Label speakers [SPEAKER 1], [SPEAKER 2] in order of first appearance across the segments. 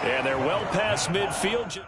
[SPEAKER 1] And they're well past midfield.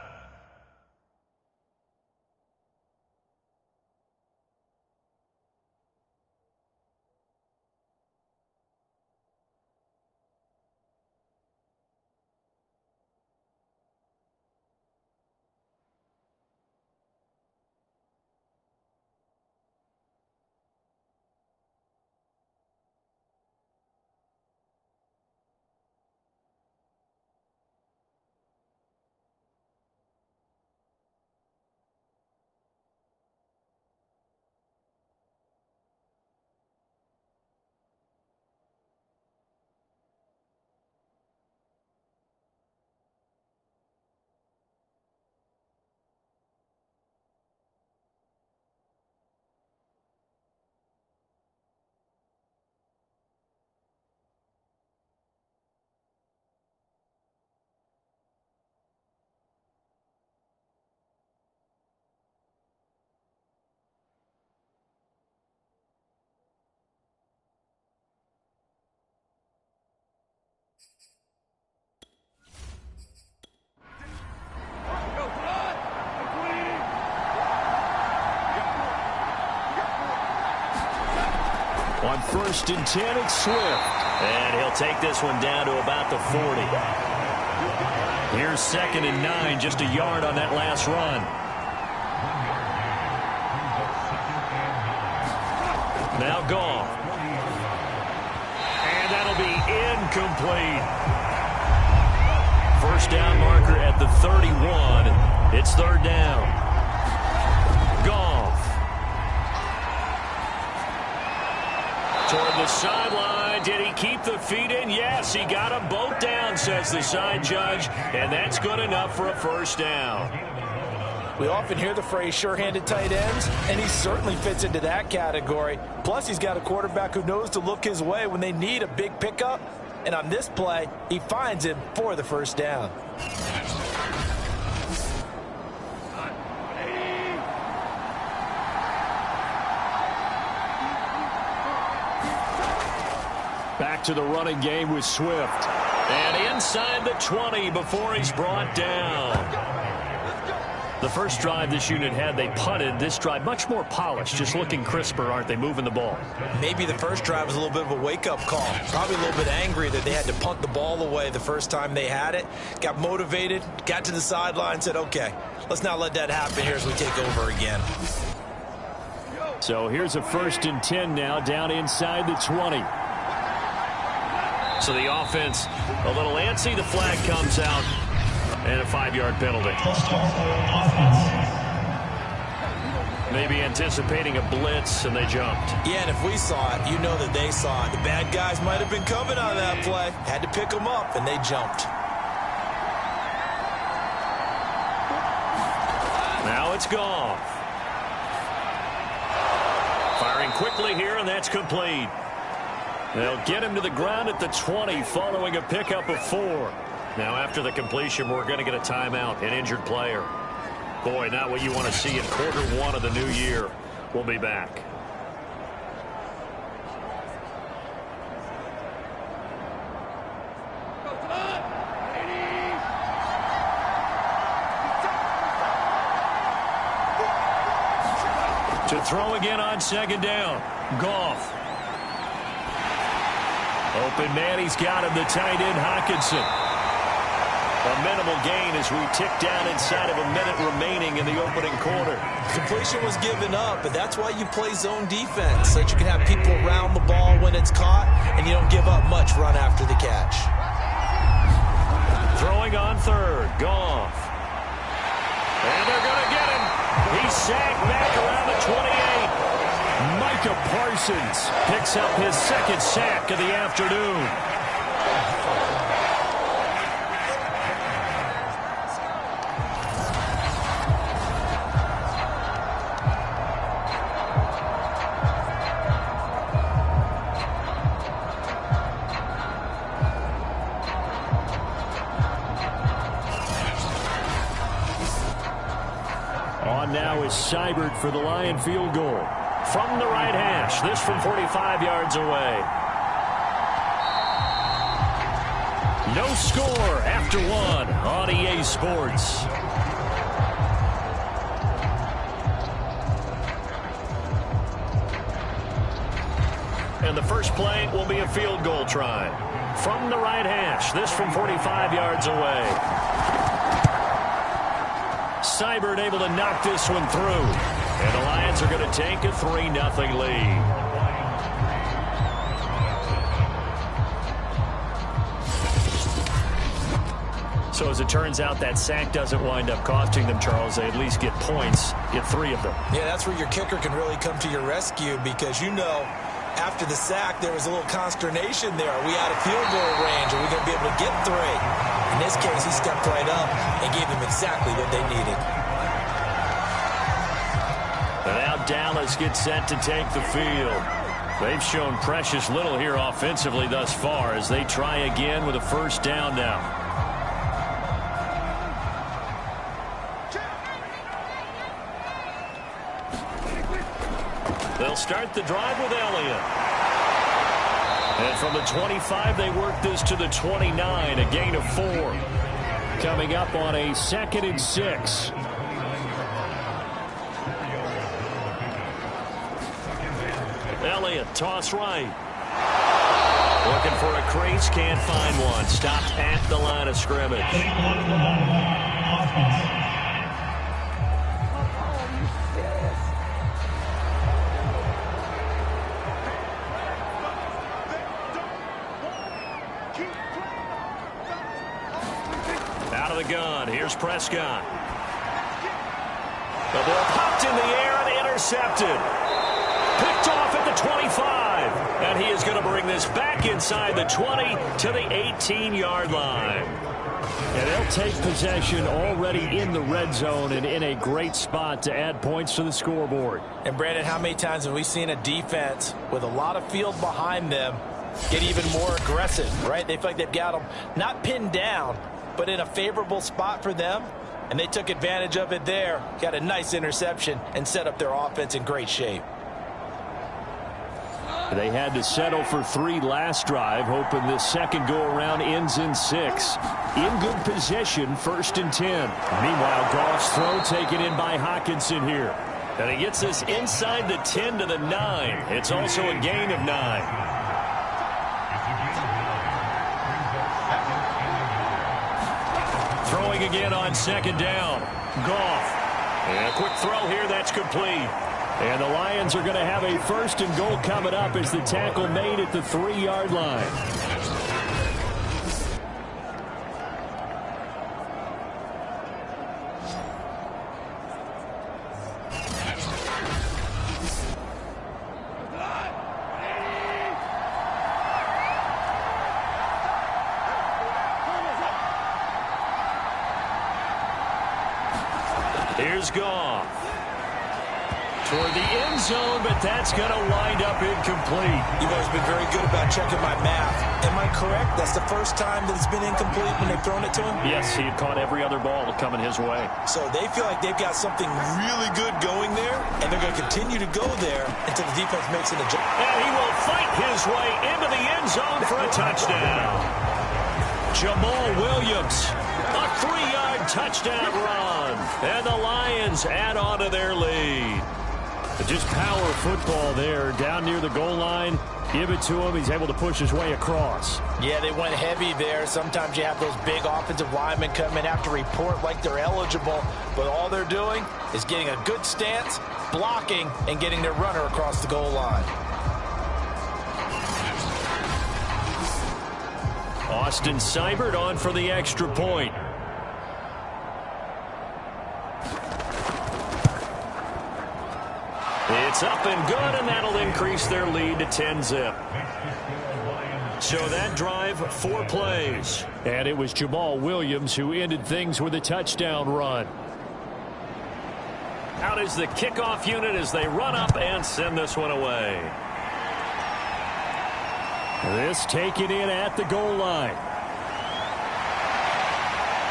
[SPEAKER 1] On 1st and 10, it's Swift. And he'll take this one down to about the 40. Here's 2nd and 9, just a yard on that last run. Now Goff. And that'll be incomplete. First down marker at the 31. It's 3rd down. Goff. Toward the sideline. Did he keep the feet in? Yes, he got them both down, says the side judge. And that's good enough for a first down.
[SPEAKER 2] We often hear the phrase sure-handed tight ends, and he certainly fits into that category. Plus, he's got a quarterback who knows to look his way when they need a big pickup. And on this play, he finds him for the first down.
[SPEAKER 1] Back to the running game with Swift. And inside the 20 before he's brought down. The first drive this unit had, they punted. This drive, much more polished, just looking crisper, aren't they, moving the ball?
[SPEAKER 2] Maybe the first drive was a little bit of a wake-up call. Probably a little bit angry that they had to punt the ball away the first time they had it. Got motivated, got to the sideline, said, okay, let's not let that happen here as we take over again.
[SPEAKER 1] So here's a 1st and 10 now, down inside the 20. So the offense a little antsy. The flag comes out and a 5-yard penalty. Maybe anticipating a blitz, and they jumped.
[SPEAKER 2] Yeah, and if we saw it, you know that they saw it. The bad guys might have been coming on that play. Had to pick them up, and they jumped.
[SPEAKER 1] Now it's Goff. Firing quickly here, and that's complete. They'll get him to the ground at the 20 following a pickup of 4. Now after the completion, we're going to get a timeout, an injured player. Boy, not what you want to see in Q1 of the new year. We'll be back. To throw again on 2nd down. Goff. Open man, he's got him, the tight end, Hockenson. A minimal gain as we tick down inside of a minute remaining in the opening quarter.
[SPEAKER 2] Completion was given up, but that's why you play zone defense, so that you can have people around the ball when it's caught, and you don't give up much run after the catch.
[SPEAKER 1] Throwing on 3rd, Goff. And they're going to get him. He's sacked back around the 28. Micah Parsons picks up his 2nd sack of the afternoon. On now is Seibert for the Lion field goal. From the right hash, this from 45 yards away. No score after 1 NBC Sports. And the first play will be a field goal try from the right hash. This from 45 yards away. Seibert able to knock this one through. And the Lions are going to take a 3-0 lead. So as it turns out, that sack doesn't wind up costing them, Charles. They at least get points, get 3 of them.
[SPEAKER 2] Yeah, that's where your kicker can really come to your rescue because, you know, after the sack, there was a little consternation there. Are we out of field goal range? Are we going to be able to get 3? In this case, he stepped right up and gave them exactly what they needed.
[SPEAKER 1] And now Dallas gets set to take the field. They've shown precious little here offensively thus far as they try again with a first down now. They'll start the drive with Elliott. And from the 25, they work this to the 29, a gain of 4. Coming up on a 2nd and 6. Elliott, toss right. Looking for a crease, can't find one. Stopped at the line of scrimmage. Out of the gun, here's Prescott. The ball popped in the air and intercepted. Picked off at the 25. And he is going to bring this back inside the 20 to the 18-yard line. And they'll take possession already in the red zone and in a great spot to add points to the scoreboard.
[SPEAKER 2] And, Brandon, how many times have we seen a defense with a lot of field behind them get even more aggressive, right? They feel like they've got them not pinned down, but in a favorable spot for them. And they took advantage of it there, got a nice interception, and set up their offense in great shape.
[SPEAKER 1] They had to settle for 3 last drive, hoping this second go-around ends in 6. In good position, 1st and 10. Meanwhile, Goff's throw taken in by Hockenson here. And he gets this inside the 10 to the 9. It's also a gain of 9. Throwing again on 2nd down. Goff. And a quick throw here, that's complete. And the Lions are going to have a 1st and goal coming up as the tackle made at the 3-yard line. Here's Goff. Toward the end zone, but that's going to wind up incomplete.
[SPEAKER 2] You've always been very good about checking my math. Am I correct? That's the first time that it's been incomplete when they've thrown it to him?
[SPEAKER 1] Yes, he had caught every other ball coming his way.
[SPEAKER 2] So they feel like they've got something really good going there, and they're going to continue to go there until the defense makes an adjustment.
[SPEAKER 1] And he will fight his way into the end zone for a touchdown. Jamal Williams, a 3-yard touchdown run. And the Lions add on to their lead. Just power football there down near the goal line. Give it to him. He's able to push his way across.
[SPEAKER 2] Yeah, they went heavy there. Sometimes you have those big offensive linemen come in after report like they're eligible, but all they're doing is getting a good stance, blocking, and getting their runner across the goal line.
[SPEAKER 1] Austin Seibert on for the extra point. It's up and good, and that'll increase their lead to 10-zip. So that drive, 4 plays. And it was Jamal Williams who ended things with a touchdown run. Out is the kickoff unit as they run up and send this one away. This taken in at the goal line.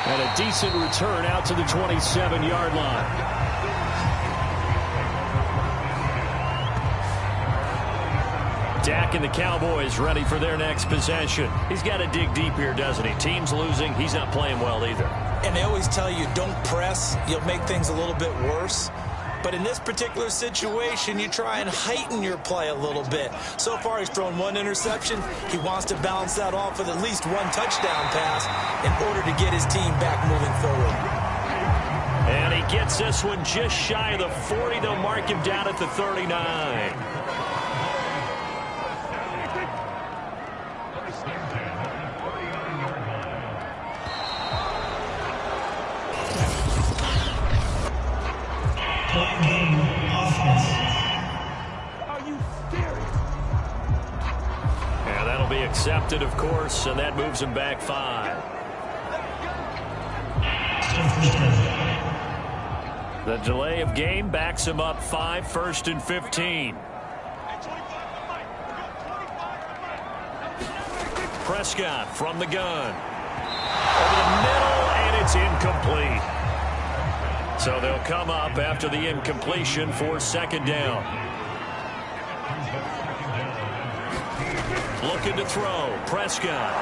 [SPEAKER 1] And a decent return out to the 27-yard line. Dak and the Cowboys ready for their next possession. He's got to dig deep here, doesn't he? Team's losing. He's not playing well either.
[SPEAKER 2] And they always tell you, don't press. You'll make things a little bit worse. But in this particular situation, you try and heighten your play a little bit. So far, he's thrown one interception. He wants to balance that off with at least one touchdown pass in order to get his team back moving forward.
[SPEAKER 1] And he gets this one just shy of the 40. They'll mark him down at the 39. And that'll be accepted, of course, and that moves him back 5. The delay of game backs him up 5, 1st and 15. Prescott from the gun. Over the middle, and it's incomplete. So they'll come up after the incompletion for 2nd down. Looking to throw. Prescott.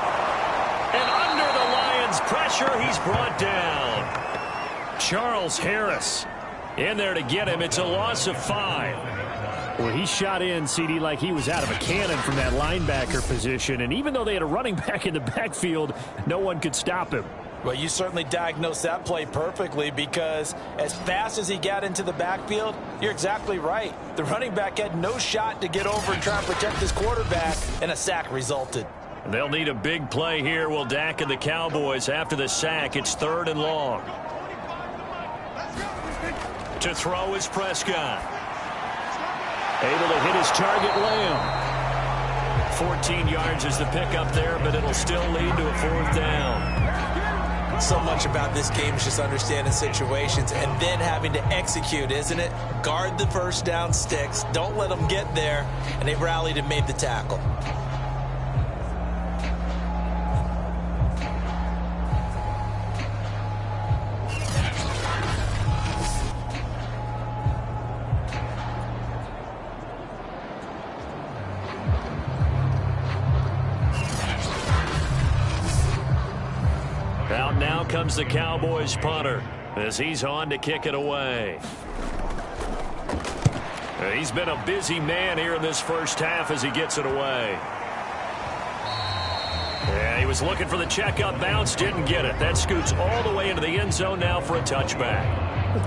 [SPEAKER 1] And under the Lions' pressure, he's brought down. Charles Harris in there to get him. It's a loss of 5.
[SPEAKER 3] Well, he shot in, CD, like he was out of a cannon from that linebacker position. And even though they had a running back in the backfield, no one could stop him.
[SPEAKER 2] Well, you certainly diagnosed that play perfectly, because as fast as he got into the backfield, you're exactly right. The running back had no shot to get over and try and protect his quarterback, and a sack resulted.
[SPEAKER 1] They'll need a big play here, will Dak and the Cowboys. After the sack, it's 3rd and long. To throw is Prescott. Able to hit his target, Lamb. 14 yards is the pickup there, but it'll still lead to a 4th down.
[SPEAKER 2] So much about this game is just understanding situations and then having to execute, isn't it? Guard the first down sticks. Don't let them get there. And they rallied and made the tackle.
[SPEAKER 1] Out now comes the Cowboys punter as he's on to kick it away. He's been a busy man here in this first half as he gets it away. Yeah, he was looking for the checkup bounce, didn't get it. That scoots all the way into the end zone now for a touchback.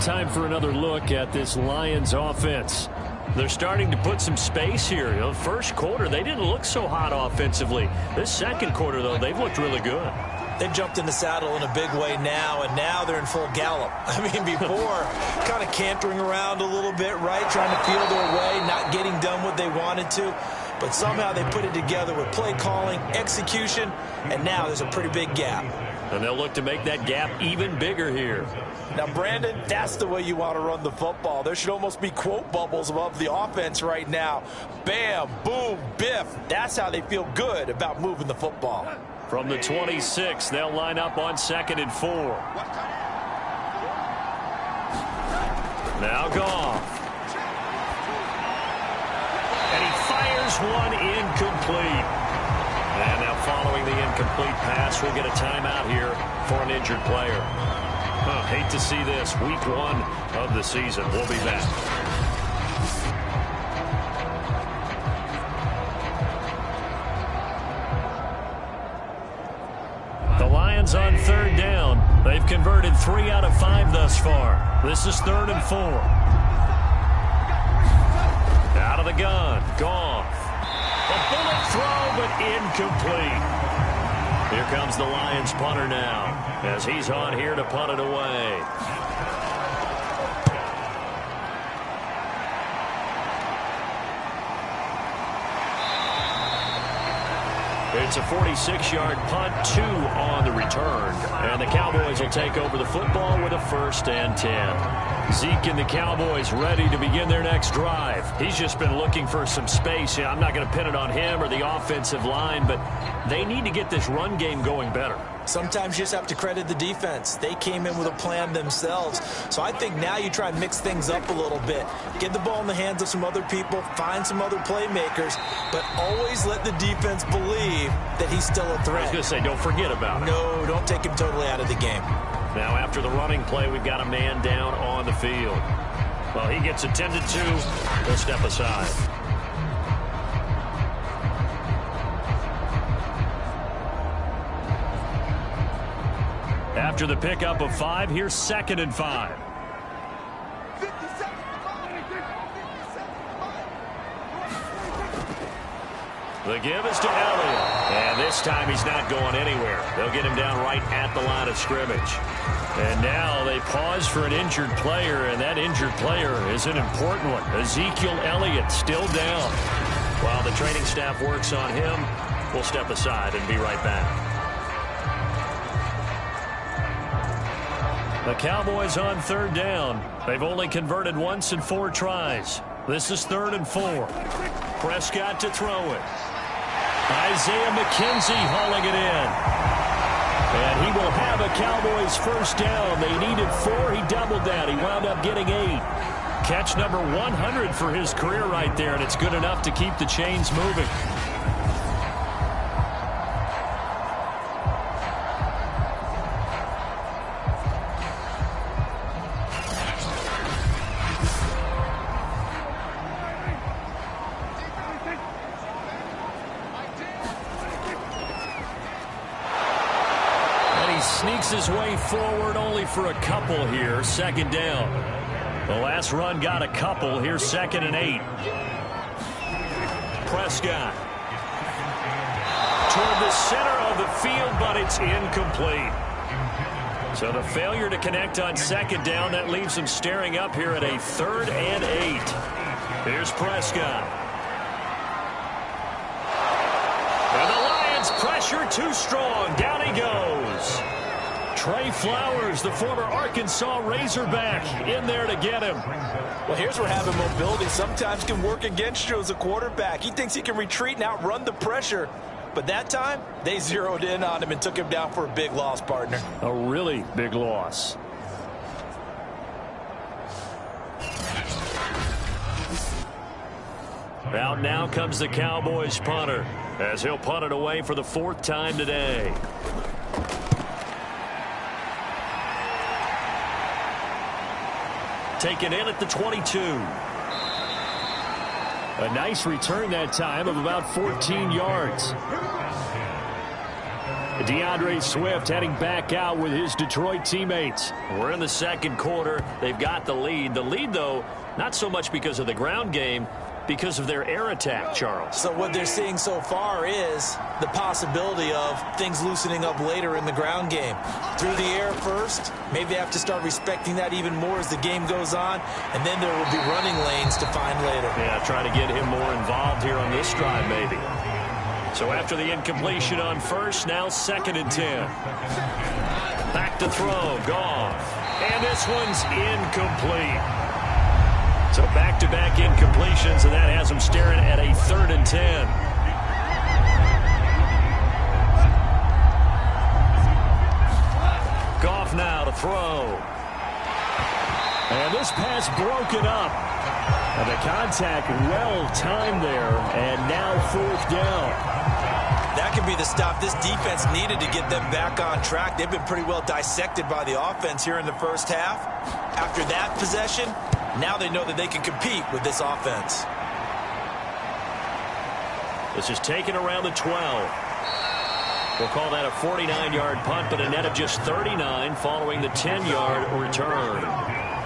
[SPEAKER 3] Time for another look at this Lions offense.
[SPEAKER 1] They're starting to put some space here. You know, first quarter, they didn't look so hot offensively. This second quarter, though, they've looked really good.
[SPEAKER 2] They've jumped in the saddle in a big way now, and now they're in full gallop. I mean, before, kind of cantering around a little bit, right, trying to feel their way, not getting done what they wanted to. But somehow they put it together with play calling, execution, and now there's a pretty big gap.
[SPEAKER 1] And they'll look to make that gap even bigger here.
[SPEAKER 2] Now, Brandon, that's the way you want to run the football. There should almost be quote bubbles above the offense right now. Bam, boom, biff. That's how they feel good about moving the football.
[SPEAKER 1] From the 26, they'll line up on 2nd and 4. Now Goff. And he fires one incomplete. And now following the incomplete pass, we'll get a timeout here for an injured player. Hate to see this. Week 1 of the season. We'll be back. The Lions on 3rd down. They've converted 3 out of 5 thus far. This is 3rd and 4. Out of the gun. Goff. A bullet throw, but incomplete. Here comes the Lions punter now as he's on here to punt it away. It's a 46-yard punt, 2 on the return. And the Cowboys Cowboys will take over the football with a 1st and 10. Zeke and the Cowboys ready to begin their next drive. He's just been looking for some space. I'm not going to pin it on him or the offensive line, but they need to get this run game going better.
[SPEAKER 2] Sometimes you just have to credit the defense. They came in with a plan themselves. So I think now you try and mix things up a little bit. Get the ball in the hands of some other people, find some other playmakers, but always let the defense believe that he's still a threat.
[SPEAKER 1] I was going to say, don't forget about it.
[SPEAKER 2] No, don't take him totally out of the game.
[SPEAKER 1] Now after the running play, we've got a man down on the field. Well, he gets attended to. He'll step aside. After the pickup of 5, here's 2nd and 5. The give is to Elliott. And this time he's not going anywhere. They'll get him down right at the line of scrimmage. And now they pause for an injured player, and that injured player is an important one. Ezekiel Elliott still down. While the training staff works on him, we'll step aside and be right back. The Cowboys on 3rd down. They've only converted once in 4 tries. This is 3rd and 4. Prescott to throw it. Isaiah McKenzie hauling it in. And he will have a Cowboys 1st down. They needed 4. He doubled that. He wound up getting 8. Catch number 100 for his career right there, and it's good enough to keep the chains moving. Sneaks his way forward only for a couple here. 2nd down. The last run got a couple. Here's 2nd and 8. Prescott. Toward the center of the field, but it's incomplete. So the failure to connect on 2nd down, that leaves him staring up here at a 3rd and 8. Here's Prescott. And the Lions pressure too strong. Down he goes. Trey Flowers, the former Arkansas Razorback, in there to get him.
[SPEAKER 2] Well, here's where having mobility sometimes can work against you as a quarterback. He thinks he can retreat and outrun the pressure. But that time, they zeroed in on him and took him down for a big loss, partner.
[SPEAKER 3] A really big loss.
[SPEAKER 1] Out now comes the Cowboys punter, as he'll punt it away for the 4th time today. Taken in at the 22.
[SPEAKER 3] A nice return that time of about 14 yards. DeAndre Swift heading back out with his Detroit teammates.
[SPEAKER 1] We're in the 2nd quarter. They've got the lead. The lead, though, not so much because of the ground game, because of their air attack, Charles.
[SPEAKER 2] So what they're seeing so far is the possibility of things loosening up later in the ground game. Through the air first, maybe they have to start respecting that even more as the game goes on, and then there will be running lanes to find later.
[SPEAKER 1] Yeah, try to get him more involved here on this drive, maybe. So after the incompletion on 1st, now 2nd and 10. Back to throw, Goff. And this one's incomplete. So back-to-back incompletions, and that has him staring at a 3rd and 10. Goff now to throw.
[SPEAKER 3] And this pass broken up. And the contact well-timed there, and now 4th down.
[SPEAKER 2] That could be the stop this defense needed to get them back on track. They've been pretty well dissected by the offense here in the 1st half. After that possession, now they know that they can compete with this offense.
[SPEAKER 1] This is taken around the 12. We'll call that a 49-yard punt, but a net of just 39 following the 10-yard return.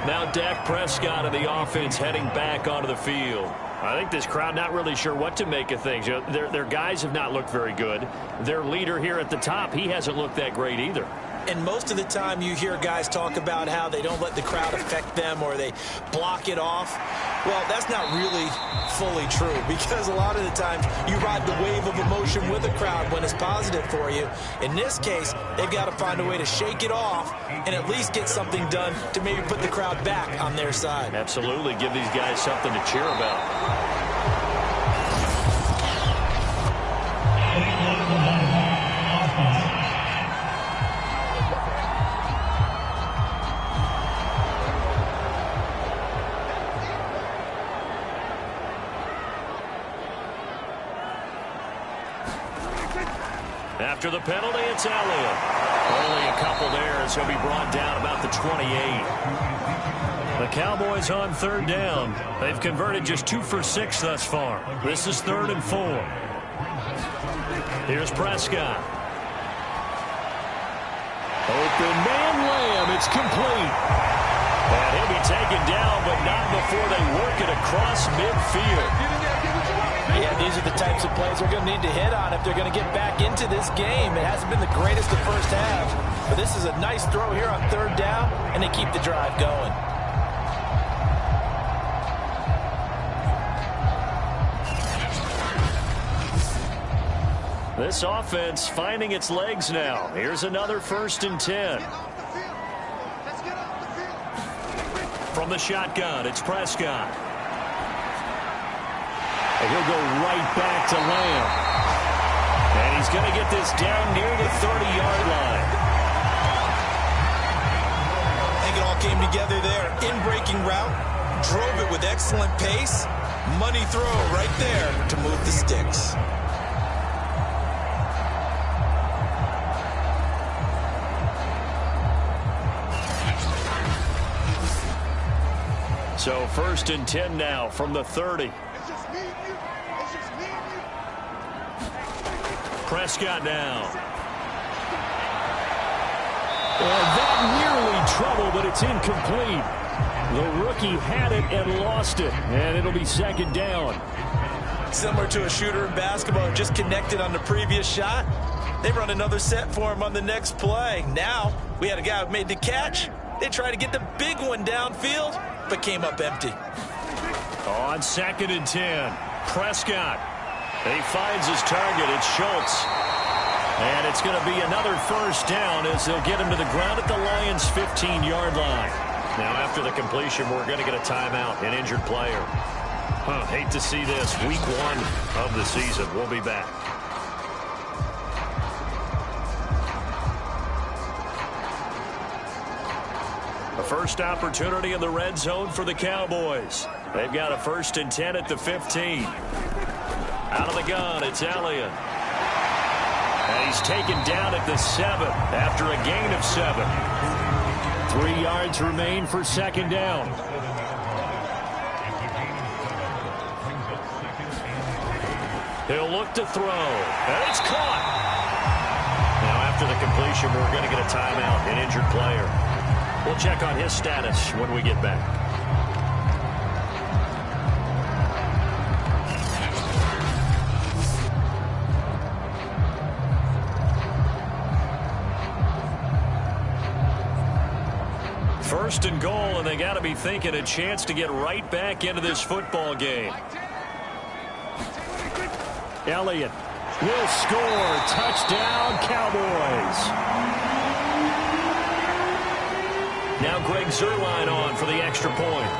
[SPEAKER 1] Now Dak Prescott of the offense heading back onto the field. I think this crowd not really sure what to make of things. Their guys have not looked very good. Their leader here at the top, he hasn't looked that great either.
[SPEAKER 2] And most of the time you hear guys talk about how they don't let the crowd affect them or they block it off. Well, that's not really fully true, because a lot of the times you ride the wave of emotion with the crowd when it's positive for you. In this case, they've got to find a way to shake it off and at least get something done to maybe put the crowd back on their side.
[SPEAKER 1] Absolutely. Give these guys something to cheer about. After the penalty, it's Elliott. Only a couple there as he'll be brought down about the 28. The Cowboys on third down. They've converted just 2 for 6 thus far. This is 3rd and 4. Here's Prescott.
[SPEAKER 3] Open man Lamb. It's complete.
[SPEAKER 1] And he'll be taken down, but not before they work it across midfield.
[SPEAKER 2] Yeah, these are the types of plays they're going to need to hit on if they're going to get back into this game. It hasn't been the greatest the first half, but this is a nice throw here on third down, and they keep the drive going.
[SPEAKER 1] This offense finding its legs now. Here's another 1st and 10. From the shotgun, it's Prescott.
[SPEAKER 3] And he'll go right back to Lamb.
[SPEAKER 1] And he's going to get this down near the 30-yard line.
[SPEAKER 2] I think it all came together there. In-breaking route, drove it with excellent pace. Money throw right there to move the sticks.
[SPEAKER 1] So 1st and 10 now from the 30. Prescott now.
[SPEAKER 3] And that nearly trouble, but it's incomplete. The rookie had it and lost it, and it'll be 2nd down.
[SPEAKER 2] Similar to a shooter in basketball who just connected on the previous shot. They run another set for him on the next play. Now, we had a guy who made the catch. They tried to get the big one downfield, but came up empty.
[SPEAKER 1] On 2nd and 10, Prescott. He finds his target. It's Schultz. And it's going to be another 1st down as they'll get him to the ground at the Lions' 15-yard line. Now, after the completion, we're going to get a timeout, an injured player. Hate to see this. Week 1 of the season. We'll be back. A first opportunity in the red zone for the Cowboys. They've got a 1st and 10 at the 15. Out of the gun, it's Elliott. And he's taken down at the 7 after a gain of 7.
[SPEAKER 3] 3 yards remain for 2nd down.
[SPEAKER 1] He'll look to throw. And it's caught. Now, after the completion, we're going to get a timeout, an injured player. We'll check on his status when we get back. First and goal, and they got to be thinking a chance to get right back into this football game.
[SPEAKER 3] Elliott will score. Touchdown, Cowboys.
[SPEAKER 1] Now Greg Zuerlein on for the extra point.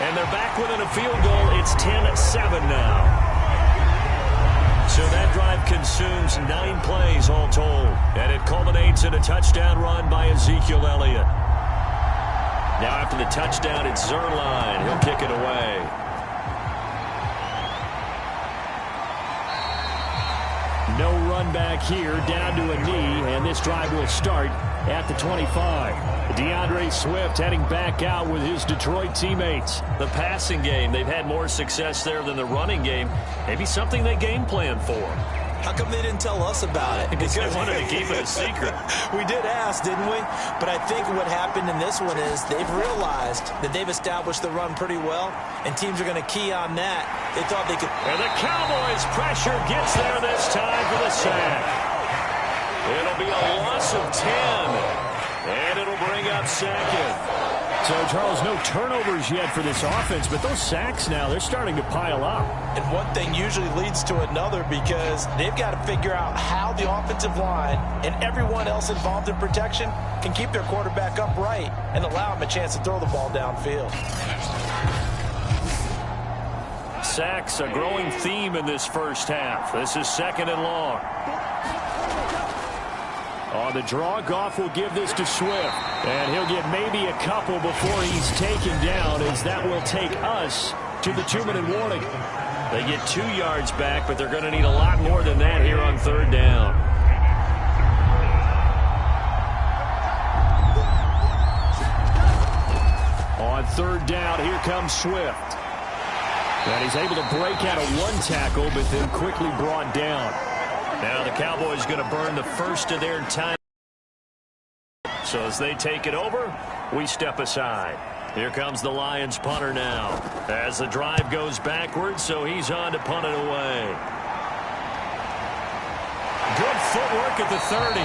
[SPEAKER 1] And they're back within a field goal. It's 10-7 now. So that drive consumes 9 plays all told. And it culminates in a touchdown run by Ezekiel Elliott. Now after the touchdown, it's Zuerlein. He'll kick it away.
[SPEAKER 3] No run back here, down to a knee, and this drive will start at the 25. DeAndre Swift heading back out with his Detroit teammates.
[SPEAKER 1] The passing game, they've had more success there than the running game. Maybe something they game plan for.
[SPEAKER 2] How come they didn't tell us about it?
[SPEAKER 1] Because they wanted to keep it a secret.
[SPEAKER 2] We did ask, didn't we? But I think what happened in this one is they've realized that they've established the run pretty well, and teams are going to key on that. They thought they could.
[SPEAKER 1] And the Cowboys' pressure gets there this time for the sack. It'll be a loss of 10, and it'll bring up second.
[SPEAKER 3] So, Charles, no turnovers yet for this offense, but those sacks now, they're starting to pile up.
[SPEAKER 2] And one thing usually leads to another because they've got to figure out how the offensive line and everyone else involved in protection can keep their quarterback upright and allow him a chance to throw the ball downfield.
[SPEAKER 1] Sacks, a growing theme in this first half. This is 2nd and long.
[SPEAKER 3] On the draw, Goff will give this to Swift. And he'll get maybe a couple before he's taken down, as that will take us to the 2-minute warning.
[SPEAKER 1] They get 2 yards back, but they're going to need a lot more than that here on 3rd down.
[SPEAKER 3] On 3rd down, here comes Swift. And he's able to break out of 1 tackle, but then quickly brought down.
[SPEAKER 1] Now the Cowboys going to burn the first of their time. So as they take it over, we step aside. Here comes the Lions punter now. As the drive goes backwards, so he's on to punt it away. Good footwork at the 30.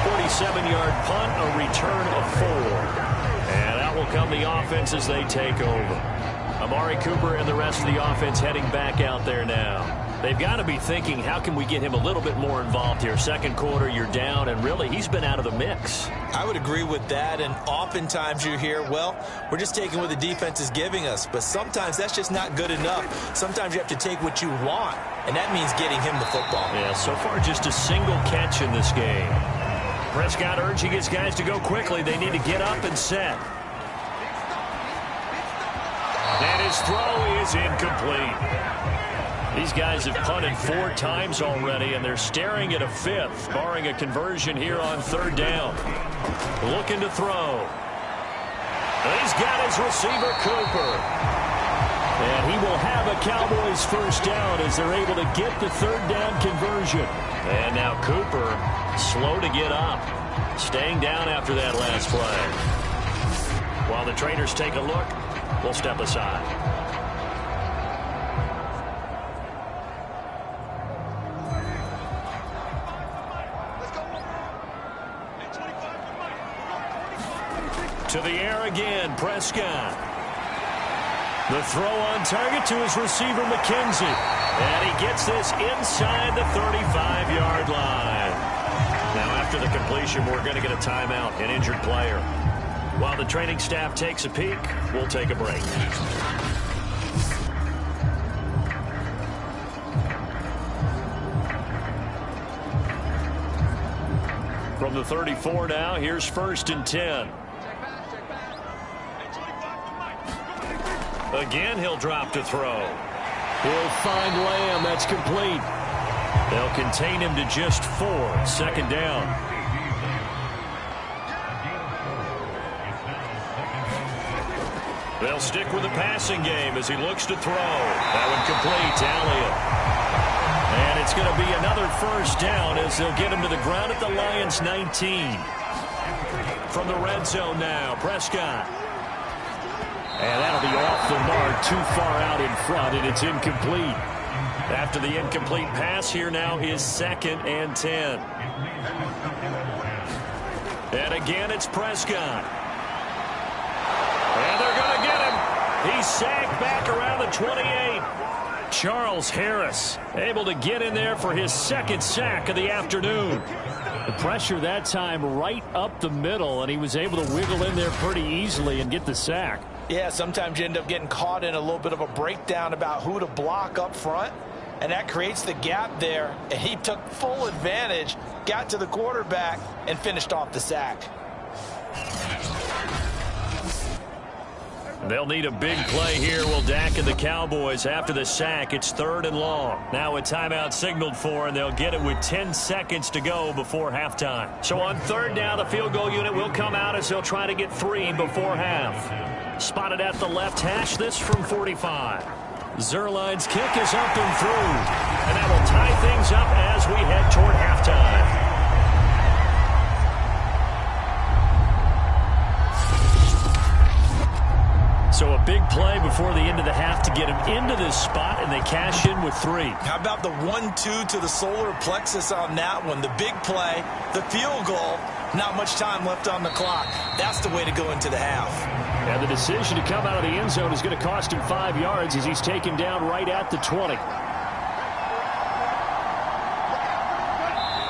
[SPEAKER 1] 47-yard punt, a return of 4. And out will come the offense as they take over. Amari Cooper and the rest of the offense heading back out there now. They've got to be thinking, how can we get him a little bit more involved here? 2nd quarter, you're down, and really, he's been out of the mix.
[SPEAKER 2] I would agree with that, and oftentimes you hear, well, we're just taking what the defense is giving us, but sometimes that's just not good enough. Sometimes you have to take what you want, and that means getting him the football.
[SPEAKER 1] Yeah, so far just a single catch in this game. Prescott urging his guys to go quickly. They need to get up and set. And his throw is incomplete. These guys have punted 4 times already, and they're staring at a 5th, barring a conversion here on 3rd down. Looking to throw. He's got his receiver, Cooper.
[SPEAKER 3] And he will have a Cowboys first down as they're able to get the 3rd down conversion.
[SPEAKER 1] And now Cooper, slow to get up, staying down after that last play. While the trainers take a look, we'll step aside. To the air again, Prescott. The throw on target to his receiver, McKenzie. And he gets this inside the 35-yard line. Now, after the completion, we're going to get a timeout, an injured player. While the training staff takes a peek, we'll take a break. From the 34 now, here's 1st and 10. Again, he'll drop to throw.
[SPEAKER 3] He'll find Lamb. That's complete.
[SPEAKER 1] They'll contain him to just 4. 2nd down. They'll stick with the passing game as he looks to throw. That one complete to Elliott. And it's going to be another 1st down as they'll get him to the ground at the Lions' 19. From the red zone now, Prescott. And that'll be off the mark, too far out in front, and it's incomplete. After the incomplete pass, here now is 2nd and 10. And again, it's Prescott. And they're going to get him. He's sacked back around the 28. Charles Harris able to get in there for his 2nd sack of the afternoon.
[SPEAKER 3] The pressure that time right up the middle, and he was able to wiggle in there pretty easily and get the sack.
[SPEAKER 2] Yeah, sometimes you end up getting caught in a little bit of a breakdown about who to block up front, and that creates the gap there. And he took full advantage, got to the quarterback, and finished off the sack.
[SPEAKER 1] They'll need a big play here. Will Dak and the Cowboys after the sack. It's 3rd and long. Now a timeout signaled for, and they'll get it with 10 seconds to go before halftime. So on 3rd down, the field goal unit will come out as they'll try to get 3 before half. Spotted at the left hash, this from 45. Zerline's kick is up and through. And that will tie things up as we head toward halftime. So a big play before the end of the half to get him into this spot, and they cash in with 3.
[SPEAKER 2] How about the 1-2 to the solar plexus on that one? The big play, the field goal, not much time left on the clock. That's the way to go into the half.
[SPEAKER 3] And the decision to come out of the end zone is going to cost him 5 yards as he's taken down right at the 20.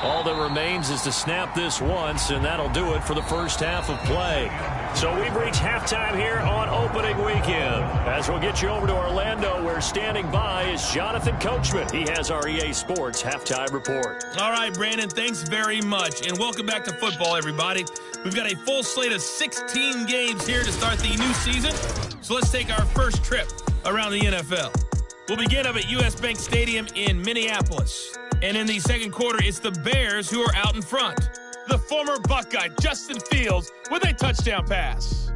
[SPEAKER 1] All that remains is to snap this once, and that'll do it for the first half of play. So we've reached halftime here on opening weekend. As we'll get you over to Orlando, where standing by is Jonathan Coachman. He has our EA Sports halftime report.
[SPEAKER 4] All right, Brandon, thanks very much. And welcome back to football, everybody. We've got a full slate of 16 games here to start the new season. So let's take our first trip around the NFL. We'll begin up at US Bank Stadium in Minneapolis. And in the second quarter, it's the Bears who are out in front. The former Buckeye, Justin Fields, with a touchdown pass.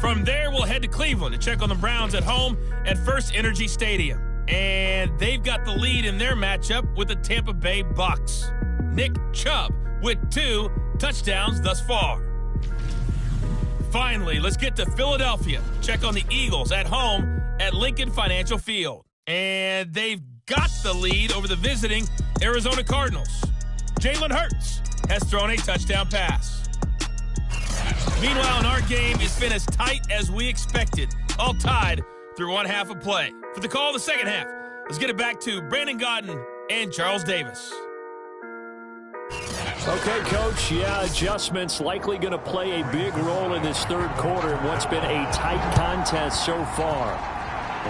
[SPEAKER 4] From there, we'll head to Cleveland to check on the Browns at home at First Energy Stadium. And they've got the lead in their matchup with the Tampa Bay Bucks. Nick Chubb with 2 touchdowns thus far. Finally, let's get to Philadelphia. Check on the Eagles at home at Lincoln Financial Field. And they've got the lead over the visiting Arizona Cardinals. Jalen Hurts has thrown a touchdown pass. Meanwhile, in our game, it's been as tight as we expected, all tied through one half of play. For the call of the second half, let's get it back to Brandon Godden and Charles Davis.
[SPEAKER 3] Okay, Coach, adjustments likely going to play a big role in this third quarter in what's been a tight contest so far.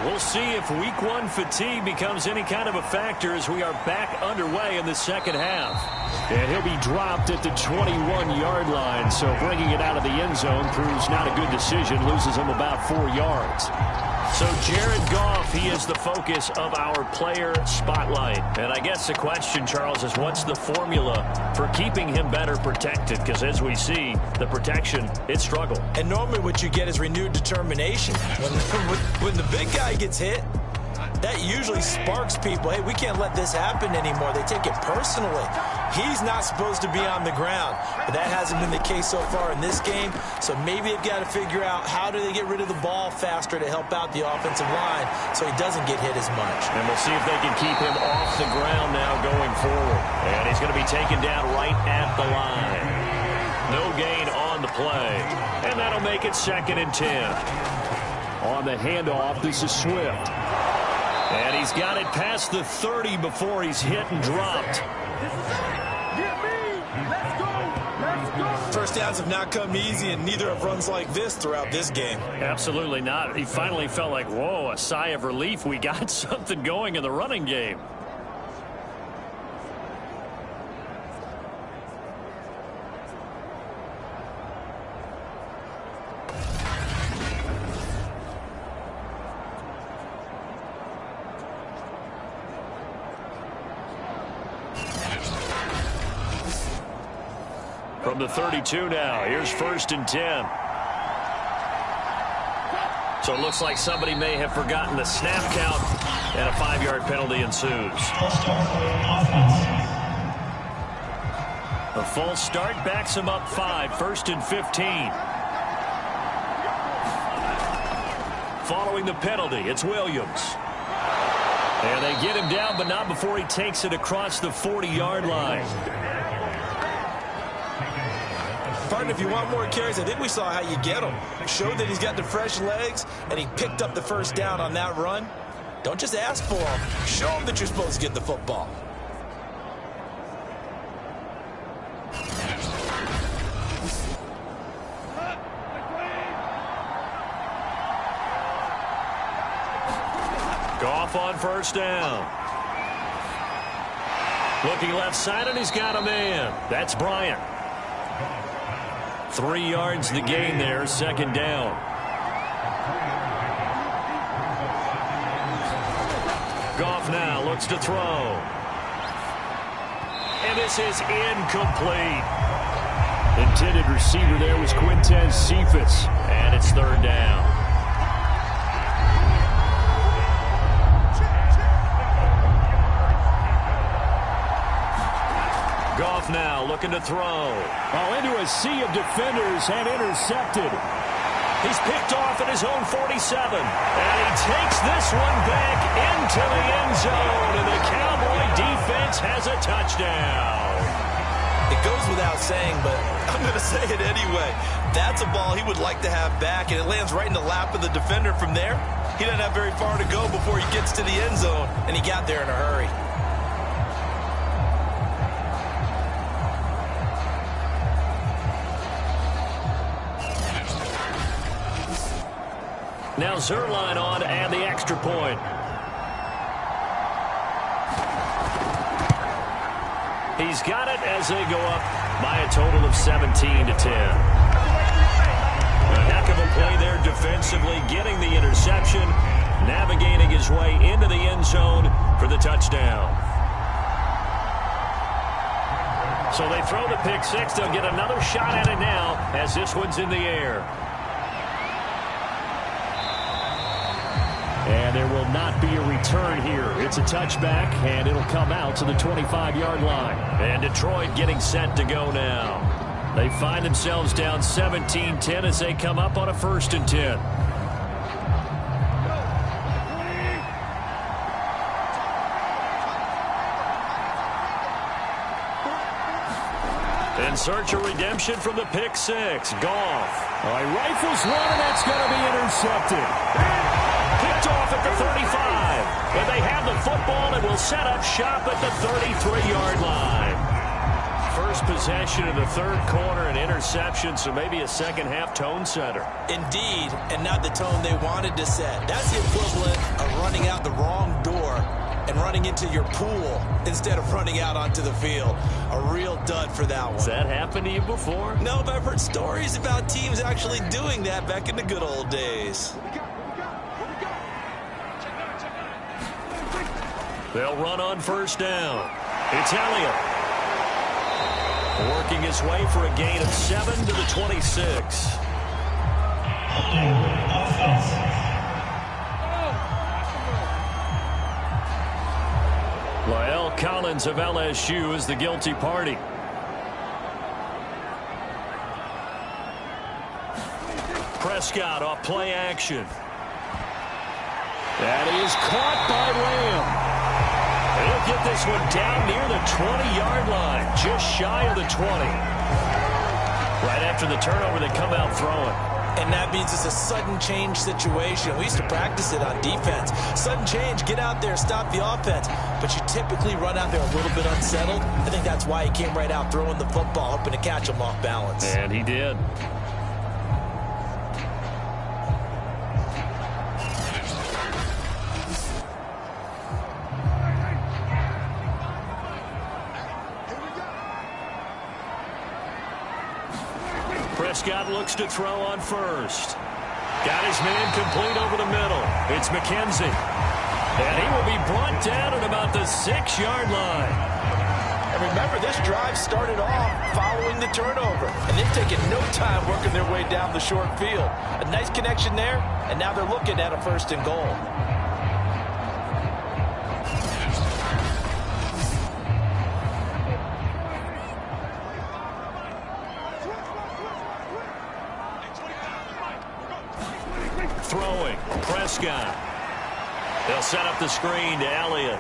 [SPEAKER 1] We'll see if week 1 fatigue becomes any kind of a factor as we are back underway in the second half.
[SPEAKER 3] And he'll be dropped at the 21-yard line, so bringing it out of the end zone proves not a good decision, loses him about 4 yards.
[SPEAKER 1] So Jared Goff, he is the focus of our player spotlight. And I guess the question, Charles, is what's the formula for keeping him better protected? Because as we see, the protection, it struggled.
[SPEAKER 2] And normally what you get is renewed determination. When the big guy gets hit, that usually sparks people. Hey, we can't let this happen anymore. They take it personally. He's not supposed to be on the ground, but that hasn't been the case so far in this game. So maybe they've got to figure out how do they get rid of the ball faster to help out the offensive line so he doesn't get hit as much.
[SPEAKER 1] And we'll see if they can keep him off the ground now going forward. And he's going to be taken down right at the line. No gain on the play. And that'll make it 2nd and 10.
[SPEAKER 3] On the handoff, this is Swift.
[SPEAKER 1] And he's got it past the 30 before he's hit and dropped.
[SPEAKER 2] First downs have not come easy, and neither have runs like this throughout this game.
[SPEAKER 1] Absolutely not. He finally felt like, whoa, a sigh of relief. We got something going in the running game. From the 32 now, here's 1st and 10. So it looks like somebody may have forgotten the snap count, and a 5-yard penalty ensues. A false start backs him up 5, 1st and 15. Following the penalty, it's Williams. And they get him down, but not before he takes it across the 40-yard line.
[SPEAKER 2] Partner, if you want more carries, I think we saw how you get them. Showed that he's got the fresh legs, and he picked up the first down on that run. Don't just ask for them. Show them that you're supposed to get the football.
[SPEAKER 1] Goff on 1st down. Looking left side, and he's got a man. That's Bryant. 3 yards the gain there, 2nd down. Goff now looks to throw. And this is incomplete.
[SPEAKER 3] Intended receiver there was Quintez Cephas.
[SPEAKER 1] And it's 3rd down. Goff now looking to throw.
[SPEAKER 3] Oh, into a sea of defenders and intercepted.
[SPEAKER 1] He's picked off at his own 47. And he takes this one back into the end zone. And the Cowboy defense has a touchdown.
[SPEAKER 2] It goes without saying, but I'm going to say it anyway. That's a ball he would like to have back, and it lands right in the lap of the defender from there. He doesn't have very far to go before he gets to the end zone, and he got there in a hurry.
[SPEAKER 1] Now Zerline on to add the extra point. He's got it as they go up by a total of 17-10. A heck of a play there defensively, getting the interception, navigating his way into the end zone for the touchdown. So they throw the pick six. They'll get another shot at it now as this one's in the air.
[SPEAKER 3] And there will not be a return here. It's a touchback, and it'll come out to the 25-yard line.
[SPEAKER 1] And Detroit getting set to go now. They find themselves down 17-10 as they come up on a 1st and 10. In search of redemption from the pick six. Goff.
[SPEAKER 3] All right, rifles one, and that's going to be intercepted.
[SPEAKER 1] Picked off at the 35. And they have the football and will set up shop at the 33-yard line. First possession in the third quarter, an interception, so maybe a second-half tone setter.
[SPEAKER 2] Indeed, and not the tone they wanted to set. That's the equivalent of running out the wrong door and running into your pool instead of running out onto the field. A real dud for that one.
[SPEAKER 1] Has that happened to you before?
[SPEAKER 2] No, but I've heard stories about teams actually doing that back in the good old days.
[SPEAKER 1] They'll run on 1st down. It's Elliott. Working his way for a gain of 7 to the 26. La'el Collins of LSU is the guilty party. Prescott off play action.
[SPEAKER 3] That is caught by Lamb.
[SPEAKER 1] He'll get this one down near the 20-yard line, just shy of the 20. Right after the turnover, they come out throwing.
[SPEAKER 2] And that means it's a sudden change situation. We used to practice it on defense. Sudden change, get out there, stop the offense. But you typically run out there a little bit unsettled. I think that's why he came right out throwing the football, hoping to catch him off balance.
[SPEAKER 1] And he did. Prescott looks to throw on 1st. Got his man complete over the middle. It's McKenzie. And he will be brought down at about the 6-yard line.
[SPEAKER 2] And remember, this drive started off following the turnover. And they've taken no time working their way down the short field. A nice connection there, and now they're looking at a 1st and goal.
[SPEAKER 1] Throwing, Prescott. They'll set up the screen to Elliott.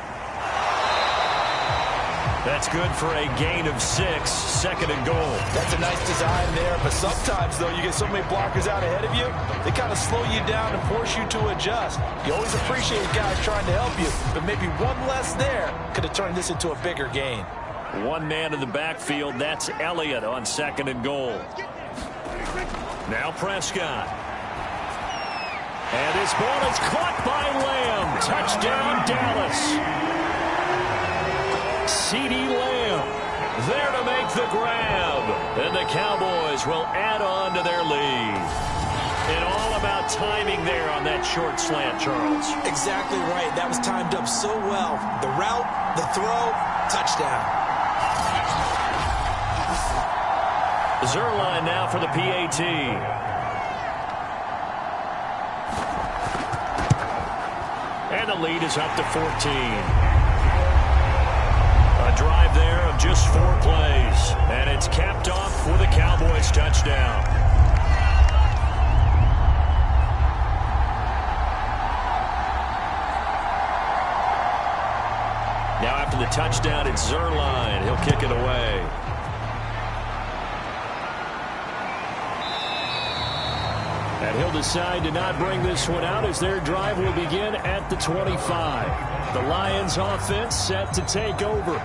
[SPEAKER 1] That's good for a gain of 6, 2nd and goal.
[SPEAKER 2] That's a nice design there, but sometimes, though, you get so many blockers out ahead of you, they kind of slow you down and force you to adjust. You always appreciate guys trying to help you, but maybe one less there could have turned this into a bigger gain.
[SPEAKER 1] One man in the backfield, that's Elliott on 2nd and goal. Now Prescott. And this ball is caught by Lamb. Touchdown, Dallas. CeeDee Lamb there to make the grab. And the Cowboys will add on to their lead. And all about timing there on that short slant, Charles.
[SPEAKER 2] Exactly right. That was timed up so well. The route, the throw, touchdown.
[SPEAKER 1] Zerline now for the PAT. And the lead is up to 14. A drive there of just 4 plays. And it's capped off with a Cowboys touchdown. Now after the touchdown, it's Zerline. He'll kick it away.
[SPEAKER 3] And he'll decide to not bring this one out as their drive will begin at the 25. The Lions offense set to take over.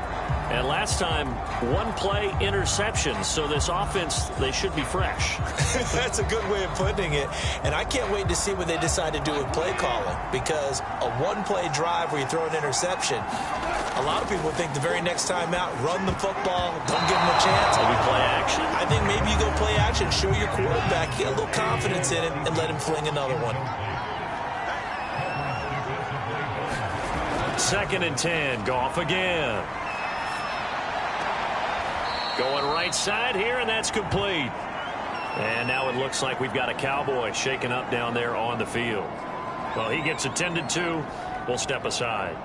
[SPEAKER 1] And last time, 1-play interception. So this offense, they should be fresh.
[SPEAKER 2] That's a good way of putting it. And I can't wait to see what they decide to do with play calling. Because a 1-play drive where you throw an interception, a lot of people think the very next time out, run the football, don't give them a chance.
[SPEAKER 1] Maybe play action.
[SPEAKER 2] I think maybe you go play action, show your quarterback, get a little confidence in him, and let him fling another one.
[SPEAKER 1] 2nd and 10. Goff again. Going right side here, and that's complete. And now it looks like we've got a Cowboy shaken up down there on the field. Well, he gets attended to. We'll step aside.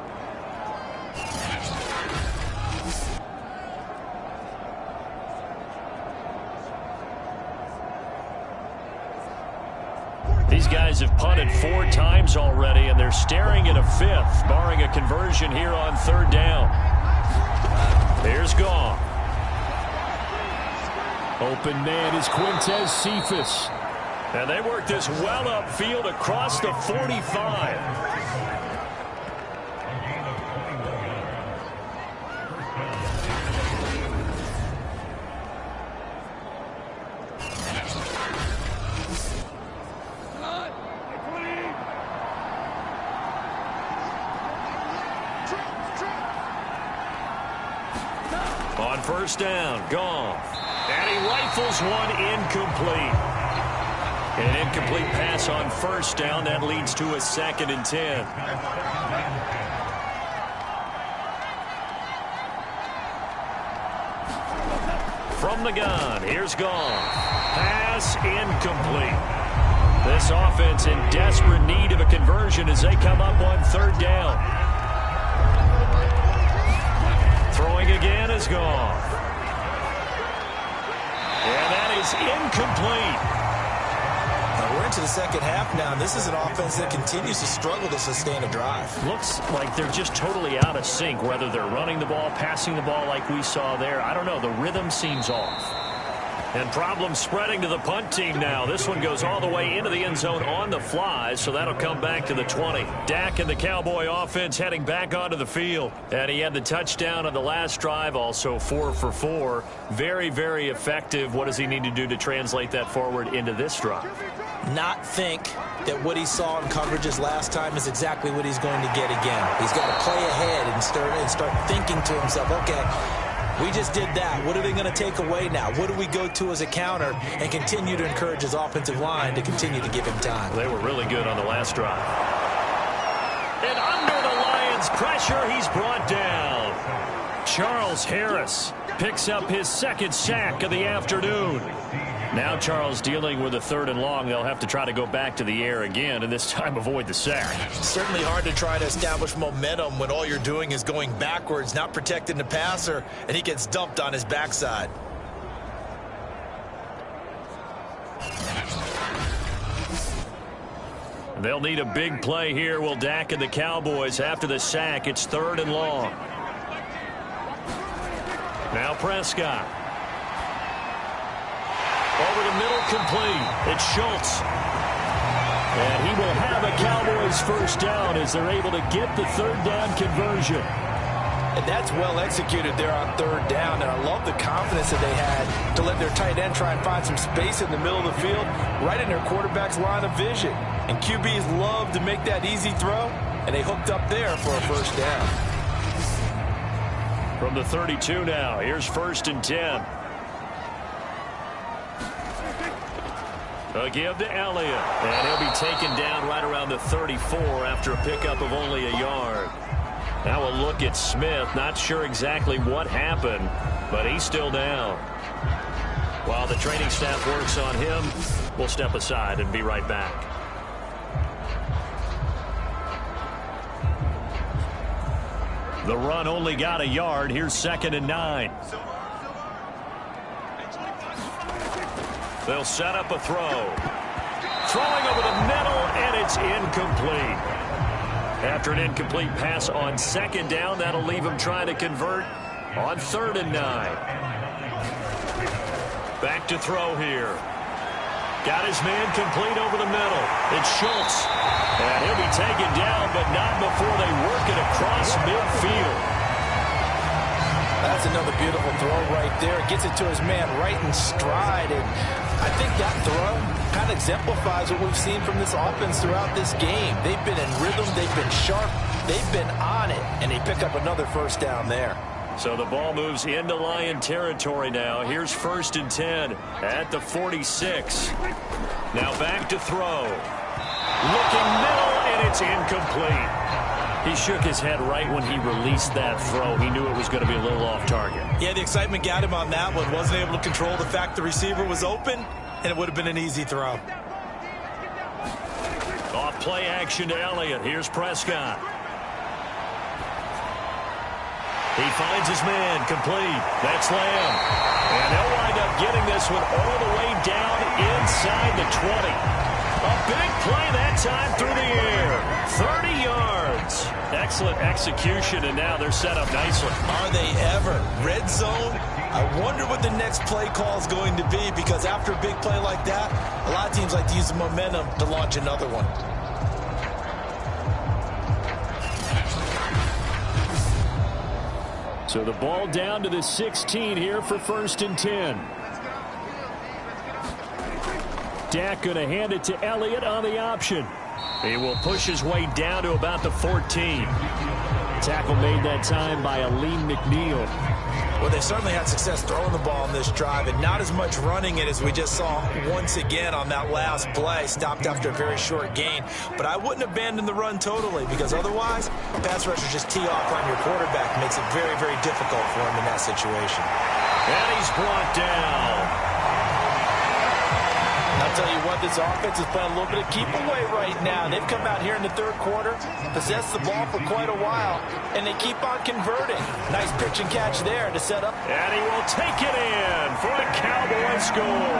[SPEAKER 1] These guys have punted 4 times already, and they're staring at a 5th, barring a conversion here on 3rd down. Here's Goff.
[SPEAKER 3] Open man is Quintez Cephas.
[SPEAKER 1] And they work this well upfield across the 45. On 1st down, Goff. And he rifles one incomplete. And an incomplete pass on 1st down. That leads to a 2nd and 10. From the gun, here's Goff. Pass incomplete. This offense in desperate need of a conversion as they come up on 3rd down. Throwing again is Goff. And that is incomplete.
[SPEAKER 2] Now we're into the 2nd half now, and this is an offense that continues to struggle to sustain a drive.
[SPEAKER 1] Looks like they're just totally out of sync, whether they're running the ball, passing the ball like we saw there. I don't know. The rhythm seems off. And problems spreading to the punt team now. This one goes all the way into the end zone on the fly, so that'll come back to the 20. Dak and the Cowboy offense heading back onto the field. And he had the touchdown on the last drive, also 4 for 4. Very, very effective. What does he need to do to translate that forward into this drive?
[SPEAKER 2] Not think that what he saw in coverages last time is exactly what he's going to get again. He's got to play ahead and start thinking to himself, okay, we just did that. What are they going to take away now? What do we go to as a counter? And continue to encourage his offensive line to continue to give him time.
[SPEAKER 1] They were really good on the last drive. And under the Lions' pressure, he's brought down. Charles Harris picks up his 2nd sack of the afternoon. Now Charles dealing with a 3rd and long. They'll have to try to go back to the air again, and this time avoid the sack.
[SPEAKER 2] Certainly hard to try to establish momentum when all you're doing is going backwards, not protecting the passer, and he gets dumped on his backside.
[SPEAKER 1] They'll need a big play here. Will Dak and the Cowboys after the sack? It's 3rd and long. Now Prescott. Over the middle, complete. It's Schultz. And he will have a Cowboys 1st down as they're able to get the 3rd down conversion.
[SPEAKER 2] And that's well executed there on 3rd down. And I love the confidence that they had to let their tight end try and find some space in the middle of the field, right in their quarterback's line of vision. And QBs love to make that easy throw, and they hooked up there for a 1st down.
[SPEAKER 1] From the 32 now, here's 1st and 10. A give to Elliott, and he'll be taken down right around the 34 after a pickup of only a yard. Now we'll look at Smith. Not sure exactly what happened, but he's still down. While the training staff works on him, we'll step aside and be right back. The run only got a yard. Here's 2nd and 9. They'll set up a throw. Throwing over the middle, and it's incomplete. After an incomplete pass on 2nd down, that'll leave him trying to convert on 3rd and 9. Back to throw here. Got his man complete over the middle. It's Schultz. And he'll be taken down, but not before they work it across midfield.
[SPEAKER 2] That's another beautiful throw right there. Gets it to his man right in stride. And I think that throw kind of exemplifies what we've seen from this offense throughout this game. They've been in rhythm. They've been sharp. They've been on it. And they pick up another first down there.
[SPEAKER 1] So the ball moves into Lion territory now. Here's 1st and 10 at the 46. Now back to throw. Looking middle, and it's incomplete. He shook his head right when he released that throw. He knew it was going to be a little off target.
[SPEAKER 2] Yeah, the excitement got him on that one. Wasn't able to control the fact the receiver was open, and it would have been an easy throw.
[SPEAKER 1] Off play action to Elliott. Here's Prescott. He finds his man complete. That's Lamb. And they'll wind up getting this one all the way down inside the 20. A big play that time through the air. 30 yards. Excellent execution, and now they're set up nicely.
[SPEAKER 2] Are they ever? Red zone? I wonder what the next play call is going to be, because after a big play like that, a lot of teams like to use the momentum to launch another one.
[SPEAKER 3] So the ball down to the 16 here for 1st and 10. Dak going to hand it to Elliott on the option. He will push his way down to about the 14. Tackle made that time by Aleem McNeil.
[SPEAKER 2] Well, they certainly had success throwing the ball on this drive, and not as much running it as we just saw once again on that last play. Stopped after a very short gain. But I wouldn't abandon the run totally, because otherwise, pass rushers just tee off on your quarterback. It makes it very, very difficult for him in that situation.
[SPEAKER 1] And he's brought down.
[SPEAKER 2] I'll tell you what, this offense is playing a little bit of keep away right now. They've come out here in the 3rd quarter, possessed the ball for quite a while, and they keep on converting. Nice pitch and catch there to set up.
[SPEAKER 1] And he will take it in for a Cowboy score.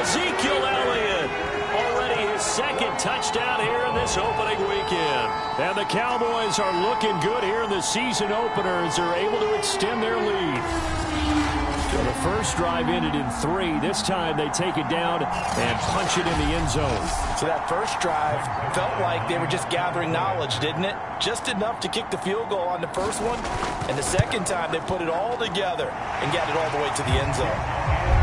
[SPEAKER 1] Ezekiel Elliott, already his 2nd touchdown here in this opening weekend. And the Cowboys are looking good here in the season opener as they're able to extend their lead. So the first drive ended in 3. This time they take it down and punch it in the end zone.
[SPEAKER 2] So that first drive felt like they were just gathering knowledge, didn't it? Just enough to kick the field goal on the first one. And the second time they put it all together and got it all the way to the end zone.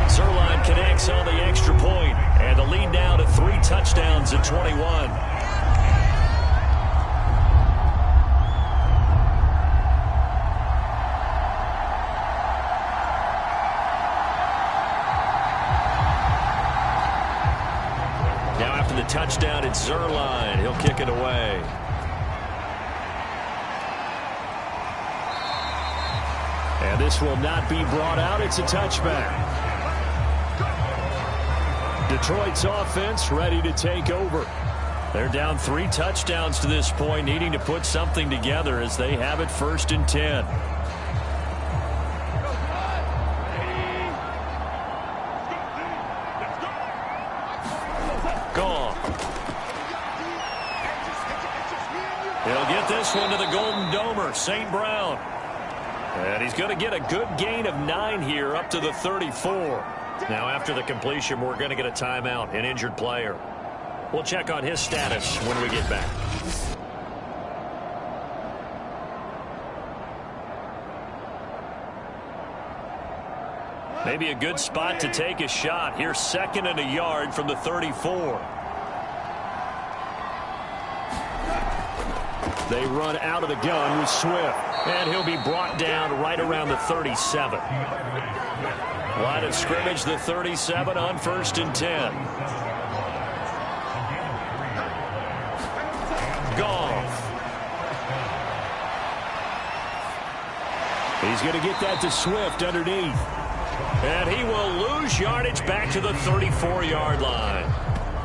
[SPEAKER 1] Zerline connects on the extra point, and the lead now to 3 touchdowns at 21. Touchdown at Zerline. He'll kick it away.
[SPEAKER 3] And this will not be brought out. It's a touchback. Detroit's offense ready to take over. They're down 3 touchdowns to this point, needing to put something together as they have it 1st and 10.
[SPEAKER 1] He'll get this one to the Golden Domer, St. Brown. And he's going to get a good gain of 9 here up to the 34. Now after the completion, we're going to get a timeout, an injured player. We'll check on his status when we get back. Maybe a good spot to take a shot. Here's 2nd and a yard from the 34.
[SPEAKER 3] They run out of the gun with Swift.
[SPEAKER 1] And he'll be brought down right around the 37. Line of scrimmage, the 37 on 1st and 10. Goff.
[SPEAKER 3] He's going to get that to Swift underneath.
[SPEAKER 1] And he will lose yardage back to the 34-yard line.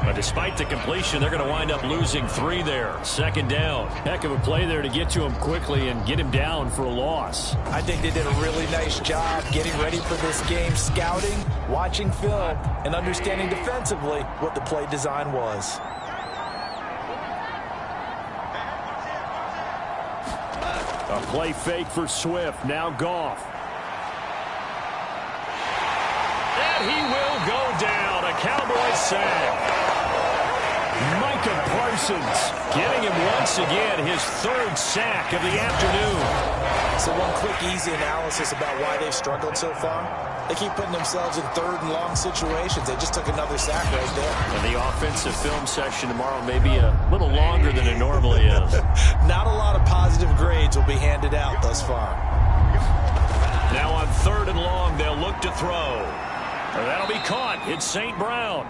[SPEAKER 1] But despite the completion, they're going to wind up losing 3 there. Second down.
[SPEAKER 3] Heck of a play there to get to him quickly and get him down for a loss.
[SPEAKER 2] I think they did a really nice job getting ready for this game, scouting, watching film, and understanding defensively what the play design was.
[SPEAKER 3] A play fake for Swift. Now Goff.
[SPEAKER 1] And he will go down. A Cowboys sack.
[SPEAKER 3] Micah Parsons getting him once again, his 3rd sack of the afternoon.
[SPEAKER 2] So one quick, easy analysis about why they've struggled so far. They keep putting themselves in 3rd and long situations. They just took another sack right there.
[SPEAKER 1] And the offensive film session tomorrow may be a little longer than it normally is.
[SPEAKER 2] Not a lot of positive grades will be handed out thus far.
[SPEAKER 1] Now on 3rd and long, they'll look to throw. That'll be caught. It's St. Brown.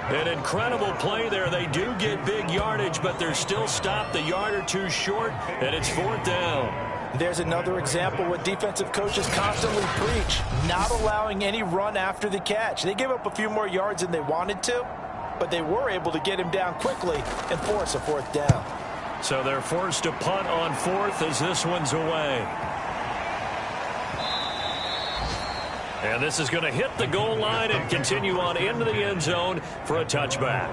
[SPEAKER 1] An incredible play there. They do get big yardage, but they're still stopped a yard or 2 short, and it's 4th down.
[SPEAKER 2] There's another example what defensive coaches constantly preach, not allowing any run after the catch. They gave up a few more yards than they wanted to, but they were able to get him down quickly and force a 4th down.
[SPEAKER 1] So they're forced to punt on 4th as this one's away. And this is going to hit the goal line and continue on into the end zone for a touchback.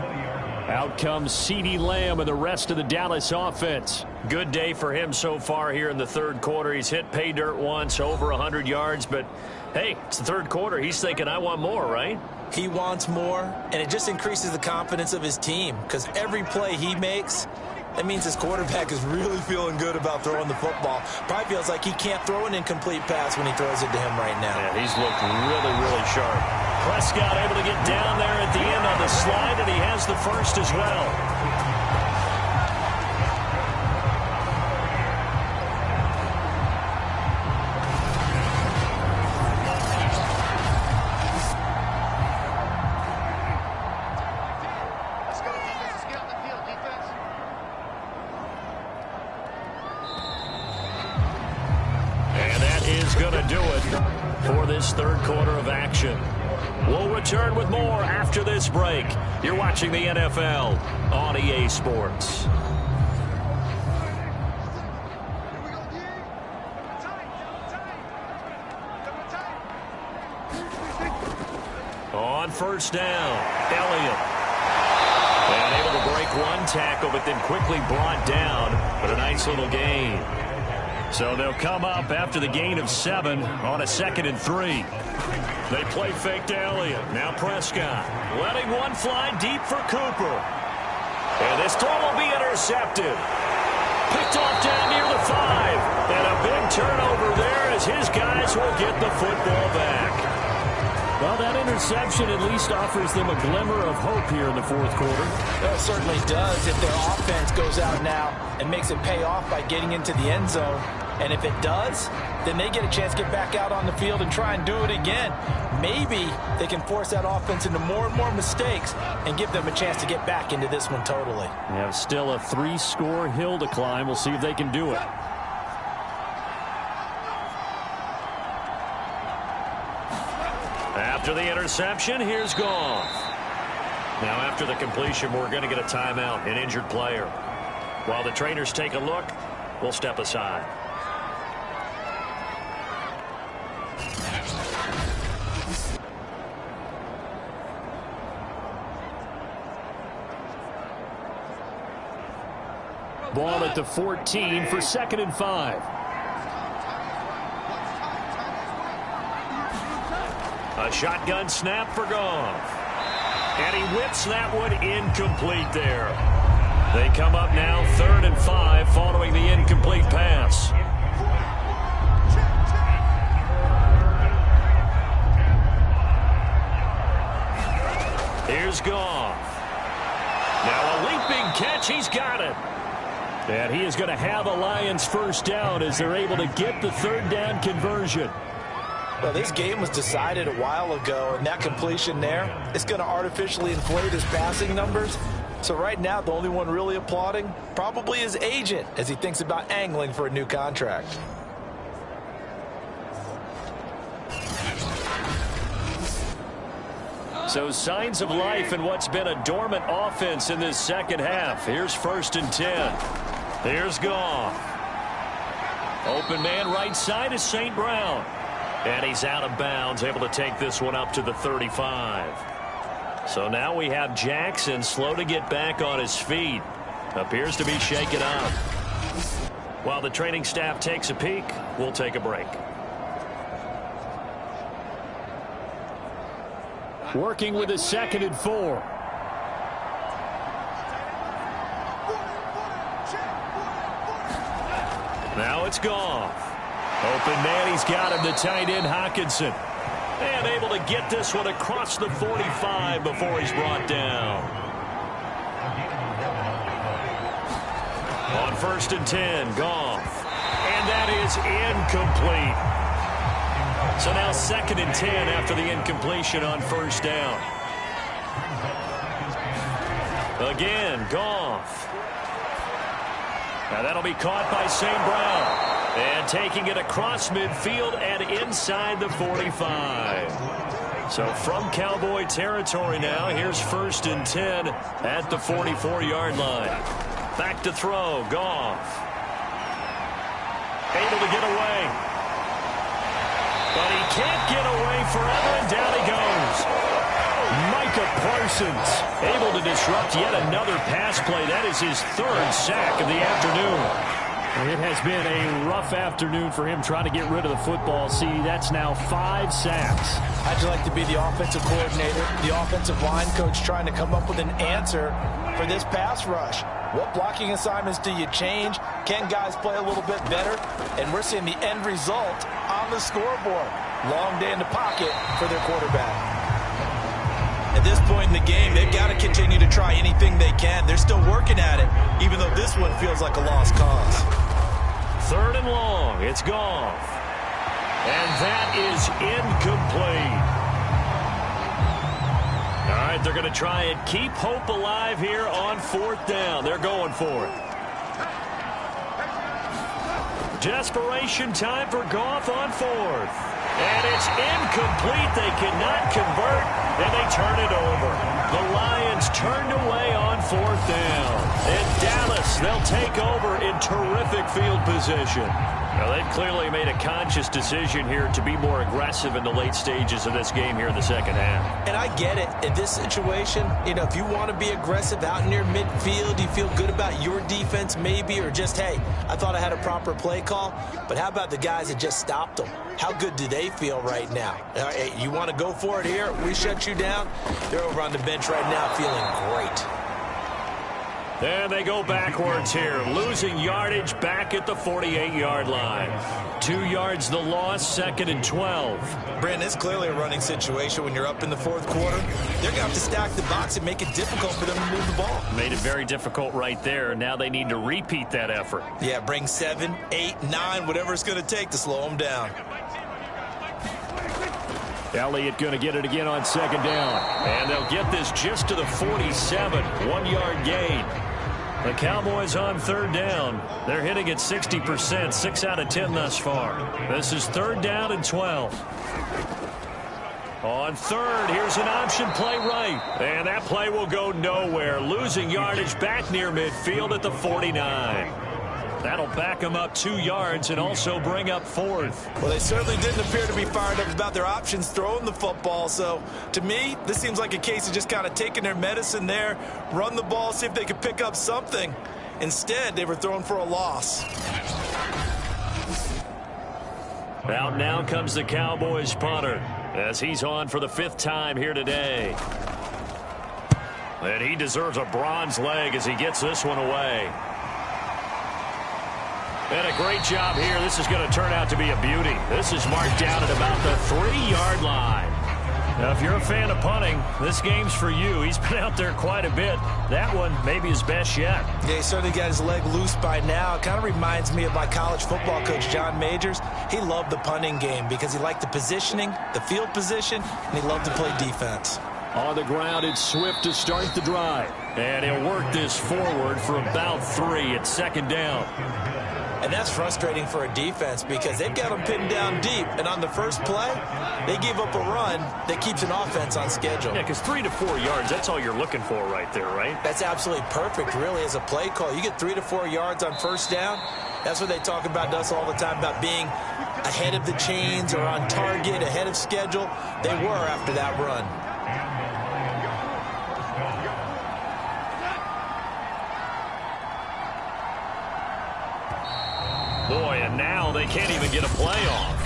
[SPEAKER 3] Out comes CeeDee Lamb and the rest of the Dallas offense.
[SPEAKER 1] Good day for him so far here in the 3rd quarter. He's hit pay dirt once, over 100 yards. But, hey, it's the 3rd quarter. He's thinking, I want more, right?
[SPEAKER 2] He wants more, and it just increases the confidence of his team because every play he makes, that means his quarterback is really feeling good about throwing the football. Probably feels like he can't throw an incomplete pass when he throws it to him right now.
[SPEAKER 1] Yeah, he's looked really, really sharp. Prescott able to get down there at the end on the slide, and he has the 1st as well. This 3rd quarter of action. We'll return with more after this break. You're watching the NFL on EA Sports. On 1st down, Elliott. And able to break 1 tackle, but then quickly brought down. But a nice little gain. So they'll come up after the gain of 7 on a 2nd and 3. They play fake to Elliott. Now Prescott letting one fly deep for Cooper. And this throw will be intercepted. Picked off down near the 5. And a big turnover there as his guys will get the football back.
[SPEAKER 3] Well, that interception at least offers them a glimmer of hope here in the 4th quarter.
[SPEAKER 2] It certainly does if their offense goes out now and makes it pay off by getting into the end zone. And if it does, then they get a chance to get back out on the field and try and do it again. Maybe they can force that offense into more and more mistakes and give them a chance to get back into this one totally.
[SPEAKER 3] They have still a 3-score hill to climb. We'll see if they can do it.
[SPEAKER 1] After the interception, here's Goff. Now after the completion, we're going to get a timeout, an injured player. While the trainers take a look, we'll step aside.
[SPEAKER 3] Ball at the 14 for 2nd and 5.
[SPEAKER 1] A shotgun snap for Goff. And he whips that one incomplete there. They come up now 3rd and 5 following the incomplete pass. Here's Goff. Now a leaping catch. He's got it.
[SPEAKER 3] And he is going to have a Lions 1st down as they're able to get the 3rd down conversion.
[SPEAKER 2] Well, this game was decided a while ago, and that completion there is going to artificially inflate his passing numbers. So right now, the only one really applauding probably his agent as he thinks about angling for a new contract.
[SPEAKER 1] So signs of life in what's been a dormant offense in this second half. Here's 1st and 10. Here's Goff. Open man right side is St. Brown. And he's out of bounds, able to take this one up to the 35. So now we have Jackson slow to get back on his feet. Appears to be shaken up. While the training staff takes a peek, we'll take a break.
[SPEAKER 3] Working with a 2nd and 4.
[SPEAKER 1] Now it's Goff. Open man, he's got him, the tight end Hockenson. And able to get this one across the 45 before he's brought down. On 1st and 10, Goff. And that is incomplete. So now 2nd and 10 after the incompletion on 1st down. Again, Goff. Now that'll be caught by St. Brown. And taking it across midfield and inside the 45. So from Cowboy territory now, here's 1st and 10 at the 44-yard line. Back to throw, Goff. Able to get away. But he can't get away forever, and down he goes. Micah Parsons able to disrupt yet another pass play. That is his 3rd sack of the afternoon.
[SPEAKER 3] It has been a rough afternoon for him trying to get rid of the football. See, that's now 5 sacks.
[SPEAKER 2] How'd you like to be the offensive coordinator, the offensive line coach trying to come up with an answer for this pass rush? What blocking assignments do you change? Can guys play a little bit better? And we're seeing the end result on the scoreboard. Long day in the pocket for their quarterback. At this point in the game, they've got to continue to try anything they can. They're still working at it, even though this one feels like a lost cause.
[SPEAKER 1] 3rd and long. It's Goff. And that is incomplete. All right, they're going to try and keep hope alive here on 4th down. They're going for it. Desperation time for Goff on 4th. And it's incomplete. They cannot convert, and they turn it over. The Lions turned away on 4th down. And Dallas, they'll take over in terrific field position. Now, they've clearly made a conscious decision here to be more aggressive in the late stages of this game here in the second half.
[SPEAKER 2] And I get it. In this situation, if you want to be aggressive out near midfield, you feel good about your defense maybe, or just, hey, I thought I had a proper play call. But how about the guys that just stopped them? How good do they feel right now? You want to go for it here? We shut you down? They're over on the bench right now feeling great.
[SPEAKER 1] And they go backwards here, losing yardage back at the 48-yard line. 2 yards the loss, 2nd and 12.
[SPEAKER 2] Brandon, it's clearly a running situation when you're up in the 4th quarter. They're going to have to stack the box and make it difficult for them to move the ball.
[SPEAKER 1] Made it very difficult right there. Now they need to repeat that effort.
[SPEAKER 2] Yeah, bring 7, 8, 9, whatever it's going to take to slow them down.
[SPEAKER 3] Elliott going to get it again on 2nd down.
[SPEAKER 1] And they'll get this just to the 47, 1-yard gain. The Cowboys on 3rd down. They're hitting at 60%, 6 out of 10 thus far. This is 3rd down and 12. On 3rd, here's an option play right. And that play will go nowhere. Losing yardage back near midfield at the 49. That'll back them up 2 yards and also bring up 4th.
[SPEAKER 2] Well, they certainly didn't appear to be fired up about their options throwing the football. So, to me, this seems like a case of just kind of taking their medicine there, run the ball, see if they could pick up something. Instead, they were throwing for a loss.
[SPEAKER 1] Out now comes the Cowboys punter as he's on for the 5th time here today. And he deserves a bronze leg as he gets this one away. And a great job here. This is going to turn out to be a beauty. This is marked down at about the 3-yard line. Now, if you're a fan of punting, this game's for you. He's been out there quite a bit. That one maybe his best yet.
[SPEAKER 2] Yeah, he certainly got his leg loose by now. It kind of reminds me of my college football coach, John Majors. He loved the punting game because he liked the positioning, the field position, and he loved to play defense.
[SPEAKER 3] On the ground, it's Swift to start the drive.
[SPEAKER 1] And he'll work this forward for about 3 at 2nd down.
[SPEAKER 2] And that's frustrating for a defense because they've got them pinned down deep. And on the first play, they give up a run that keeps an offense on schedule.
[SPEAKER 1] Yeah, because 3 to 4 yards, that's all you're looking for right there, right?
[SPEAKER 2] That's absolutely perfect, really, as a play call. You get 3 to 4 yards on first down. That's what they talk about to us all the time, about being ahead of the chains or on target, ahead of schedule. They were after that run.
[SPEAKER 1] Boy, and now they can't even get a play off.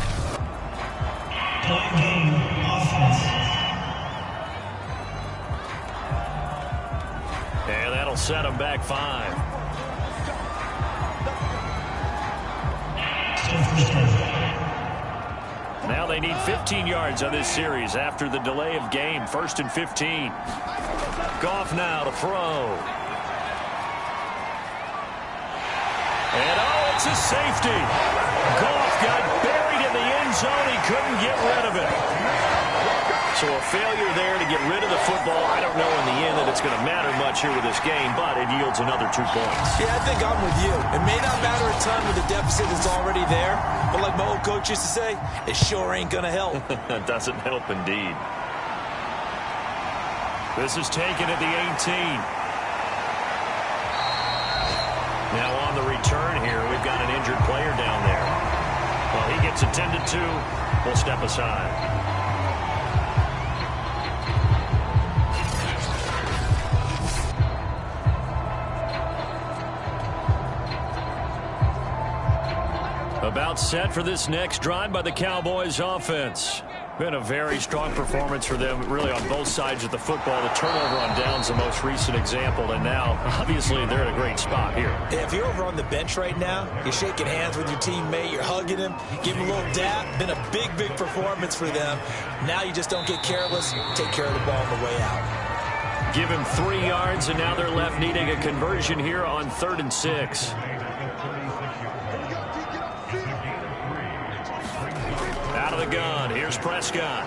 [SPEAKER 1] And that'll set them back 5. Now they need 15 yards on this series after the delay of game. 1st and 15. Goff now to throw. And it's a safety. Goff got buried in the end zone. He couldn't get rid of it. So a failure there to get rid of the football. I don't know in the end that it's going to matter much here with this game, but it yields another 2 points.
[SPEAKER 2] Yeah, I think I'm with you. It may not matter a ton with the deficit that's already there, but like my old coach used to say, it sure ain't going to help.
[SPEAKER 1] That doesn't help indeed. This is taken at the 18. Now on the return here, we've got an injured player down there. Well, he gets attended to. We'll step aside. About set for this next drive by the Cowboys offense. Been a very strong performance for them, really, on both sides of the football. The turnover on downs, the most recent example, and now, obviously, they're in a great spot here.
[SPEAKER 2] Yeah, if you're over on the bench right now, you're shaking hands with your teammate, you're hugging him, giving him a little dap. Been a big, big performance for them. Now you just don't get careless. Take care of the ball on the way out.
[SPEAKER 1] Give him 3 yards, and now they're left needing a conversion here on 3rd and 6. Out of the gun, here's Prescott.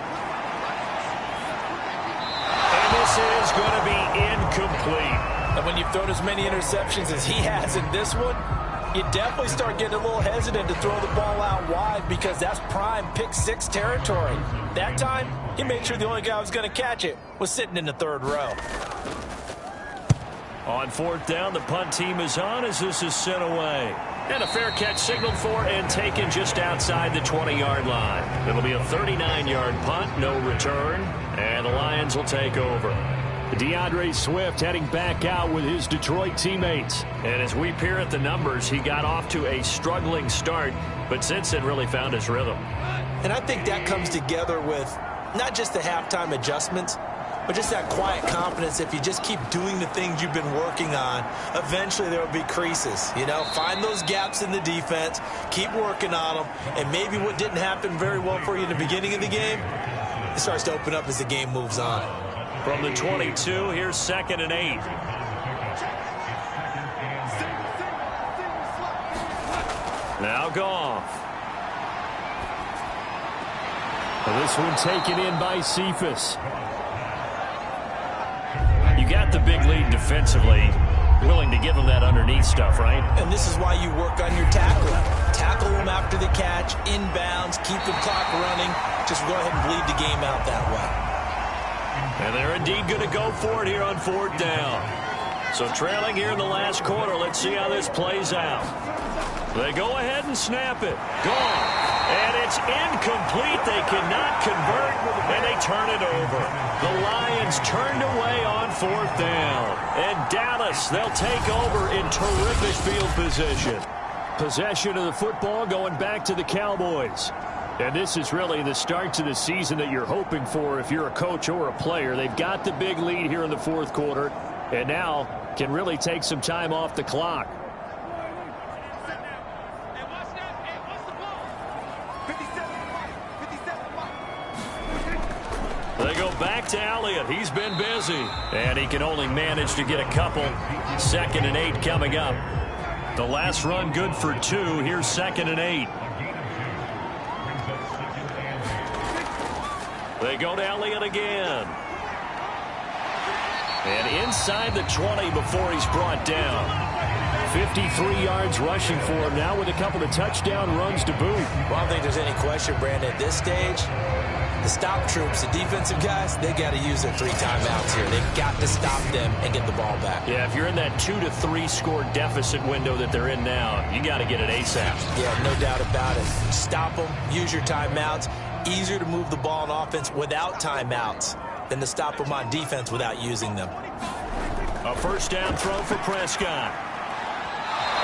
[SPEAKER 1] And this is going to be incomplete.
[SPEAKER 2] And when you've thrown as many interceptions as he has in this one, you definitely start getting a little hesitant to throw the ball out wide because that's prime pick 6 territory. That time, he made sure the only guy who was going to catch it was sitting in the 3rd row.
[SPEAKER 1] On 4th down, the punt team is on as this is sent away. And a fair catch signaled for and taken just outside the 20-yard line. It'll be a 39-yard punt, no return, and the Lions will take over. DeAndre Swift heading back out with his Detroit teammates. And as we peer at the numbers, he got off to a struggling start, but since then really found his rhythm.
[SPEAKER 2] And I think that comes together with not just the halftime adjustments, but just that quiet confidence. If you just keep doing the things you've been working on, eventually there will be creases. You know, find those gaps in the defense, keep working on them, and maybe what didn't happen very well for you in the beginning of the game, it starts to open up as the game moves on.
[SPEAKER 1] From the 22, here's 2nd and 8. Now Goff.
[SPEAKER 3] Well, this one taken in by Cephas.
[SPEAKER 1] You got the big lead defensively, willing to give them that underneath stuff, right?
[SPEAKER 2] And this is why you work on your tackling. Tackle them after the catch, inbounds, keep the clock running. Just go ahead and bleed the game out that way.
[SPEAKER 1] And they're indeed going to go for it here on 4th down. So trailing here in the last quarter, let's see how this plays out. They go ahead and snap it. Gone. And it's incomplete. They cannot convert, and they turn it over. The Lions turned away on 4th down. And Dallas, they'll take over in terrific field position.
[SPEAKER 3] Possession of the football going back to the Cowboys. And this is really the start to the season that you're hoping for if you're a coach or a player. They've got the big lead here in the 4th quarter, and now can really take some time off the clock.
[SPEAKER 1] They go back to Elliott. He's been busy. And he can only manage to get a couple. 2nd and 8 coming up. The last run good for 2. Here's 2nd and 8. They go to Elliott again. And inside the 20 before he's brought down.
[SPEAKER 3] 53 yards rushing for him now with a couple of touchdown runs to boot.
[SPEAKER 2] Well, I don't think there's any question, Brandon, at this stage, the stop troops, the defensive guys, they got to use their 3 timeouts here. They've got to stop them and get the ball back.
[SPEAKER 1] Yeah, if you're in that 2 to 3 score deficit window that they're in now, you got to get it ASAP.
[SPEAKER 2] Yeah, no doubt about it. Stop them, use your timeouts. Easier to move the ball on offense without timeouts than to stop them on defense without using them.
[SPEAKER 1] A first down throw for Prescott.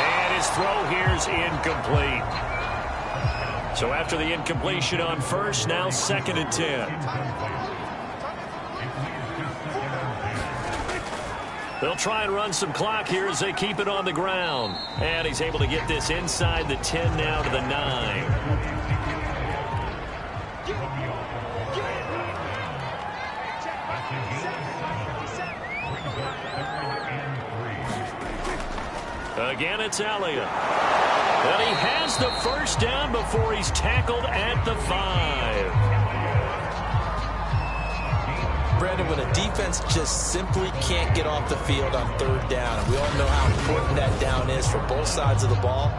[SPEAKER 1] And his throw here's incomplete. So after the incompletion on first, now 2nd and 10. They'll try and run some clock here as they keep it on the ground. And he's able to get this inside the 10 now to the 9. Again, it's Elliott. And he has the first down before he's tackled at the 5.
[SPEAKER 2] Brandon, when a defense just simply can't get off the field on 3rd down, and we all know how important that down is for both sides of the ball,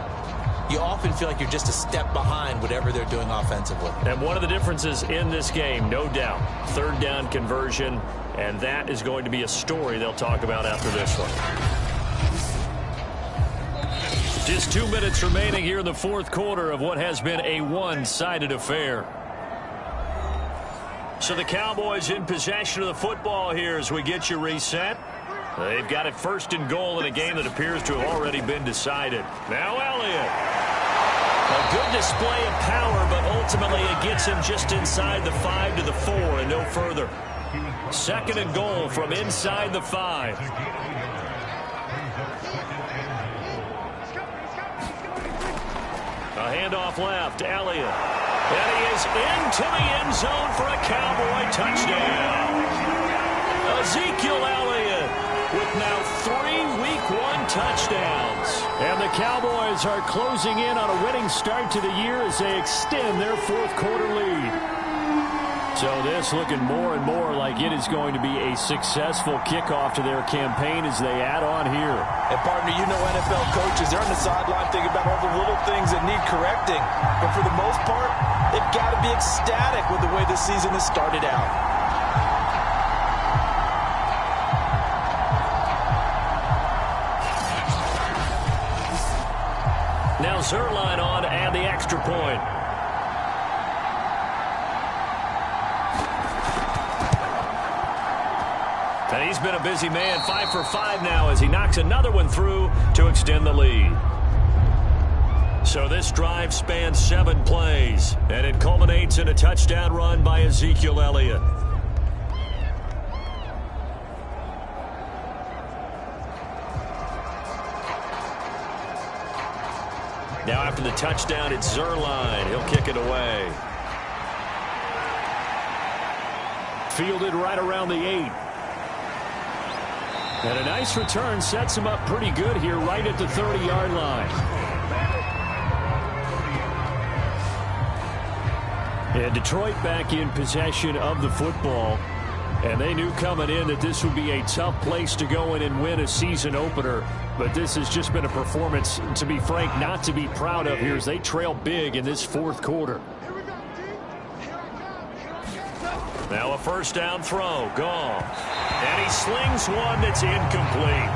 [SPEAKER 2] you often feel like you're just a step behind whatever they're doing offensively.
[SPEAKER 1] And one of the differences in this game, no doubt, 3rd down conversion, and that is going to be a story they'll talk about after this one. Just 2 minutes remaining here in the 4th quarter of what has been a one-sided affair. So the Cowboys in possession of the football here as we get you reset. They've got it 1st and goal in a game that appears to have already been decided. Now Elliott. A good display of power, but ultimately it gets him just inside the 5 to the 4 and no further. 2nd and goal from inside the 5. A handoff left, Elliott. And he is into the end zone for a Cowboy touchdown. Ezekiel Elliott with now 3 Week 1 touchdowns.
[SPEAKER 3] And the Cowboys are closing in on a winning start to the year as they extend their 4th quarter lead. So this looking more and more like it is going to be a successful kickoff to their campaign as they add on here.
[SPEAKER 2] And partner, you know NFL coaches, they're on the sideline thinking about all the little things that need correcting. But for the most part, they've got to be ecstatic with the way this season has started out.
[SPEAKER 1] Now Zerline on to add the extra point. And he's been a busy man, 5 for 5 now as he knocks another one through to extend the lead. So this drive spans 7 plays, and it culminates in a touchdown run by Ezekiel Elliott. Now after the touchdown, it's Zerline. He'll kick it away.
[SPEAKER 3] Fielded right around the 8. And a nice return sets him up pretty good here right at the 30-yard line. And Detroit back in possession of the football. And they knew coming in that this would be a tough place to go in and win a season opener. But this has just been a performance, to be frank, not to be proud of here as they trail big in this 4th quarter.
[SPEAKER 1] Now a first down throw, gone. And he slings one that's incomplete.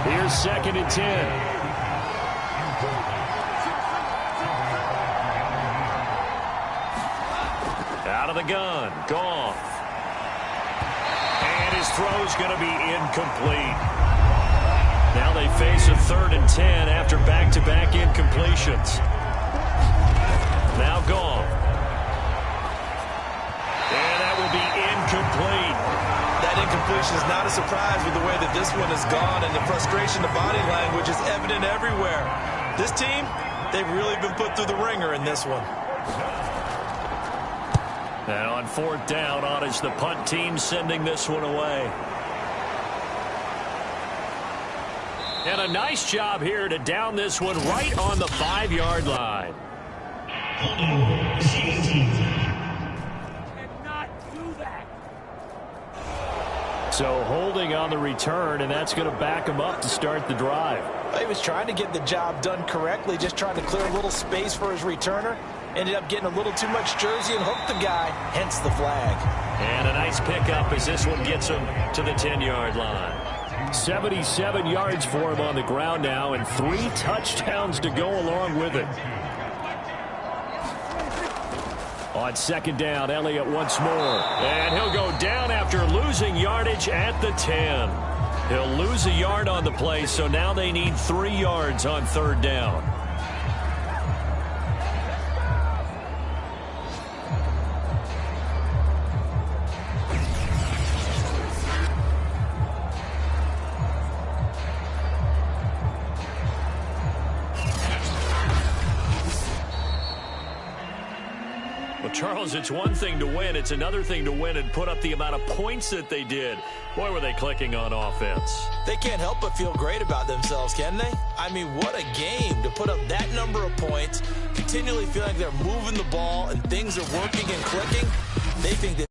[SPEAKER 3] Here's 2nd and 10.
[SPEAKER 1] Out of the gun, gone. And his throw's going to be incomplete. Now they face a 3rd and 10 after back-to-back incompletions. Now gone. And that will be incomplete.
[SPEAKER 2] That incompletion is not a surprise with the way that this one has gone, and the frustration, the body language is evident everywhere. This team, they've really been put through the ringer in this one.
[SPEAKER 1] And on 4th down, on is the punt team sending this one away. And a nice job here to down this one right on the 5-yard line.
[SPEAKER 3] So holding on the return, and that's going to back him up to start the drive.
[SPEAKER 2] He was trying to get the job done correctly, just trying to clear a little space for his returner. Ended up getting a little too much jersey and hooked the guy, hence the flag.
[SPEAKER 1] And a nice pickup as this one gets him to the 10-yard line.
[SPEAKER 3] 77 yards for him on the ground now, and 3 touchdowns to go along with it. On second down, Elliott once more. And he'll go down after losing yardage at the 10. He'll lose a yard on the play, so now they need 3 yards on third down. Charles, it's one thing to win. It's another thing to win and put up the amount of points that they did. Boy, were they clicking on offense.
[SPEAKER 2] They can't help but feel great about themselves, can they? I mean, what a game to put up that number of points, continually feeling like they're moving the ball and things are working and clicking. They think that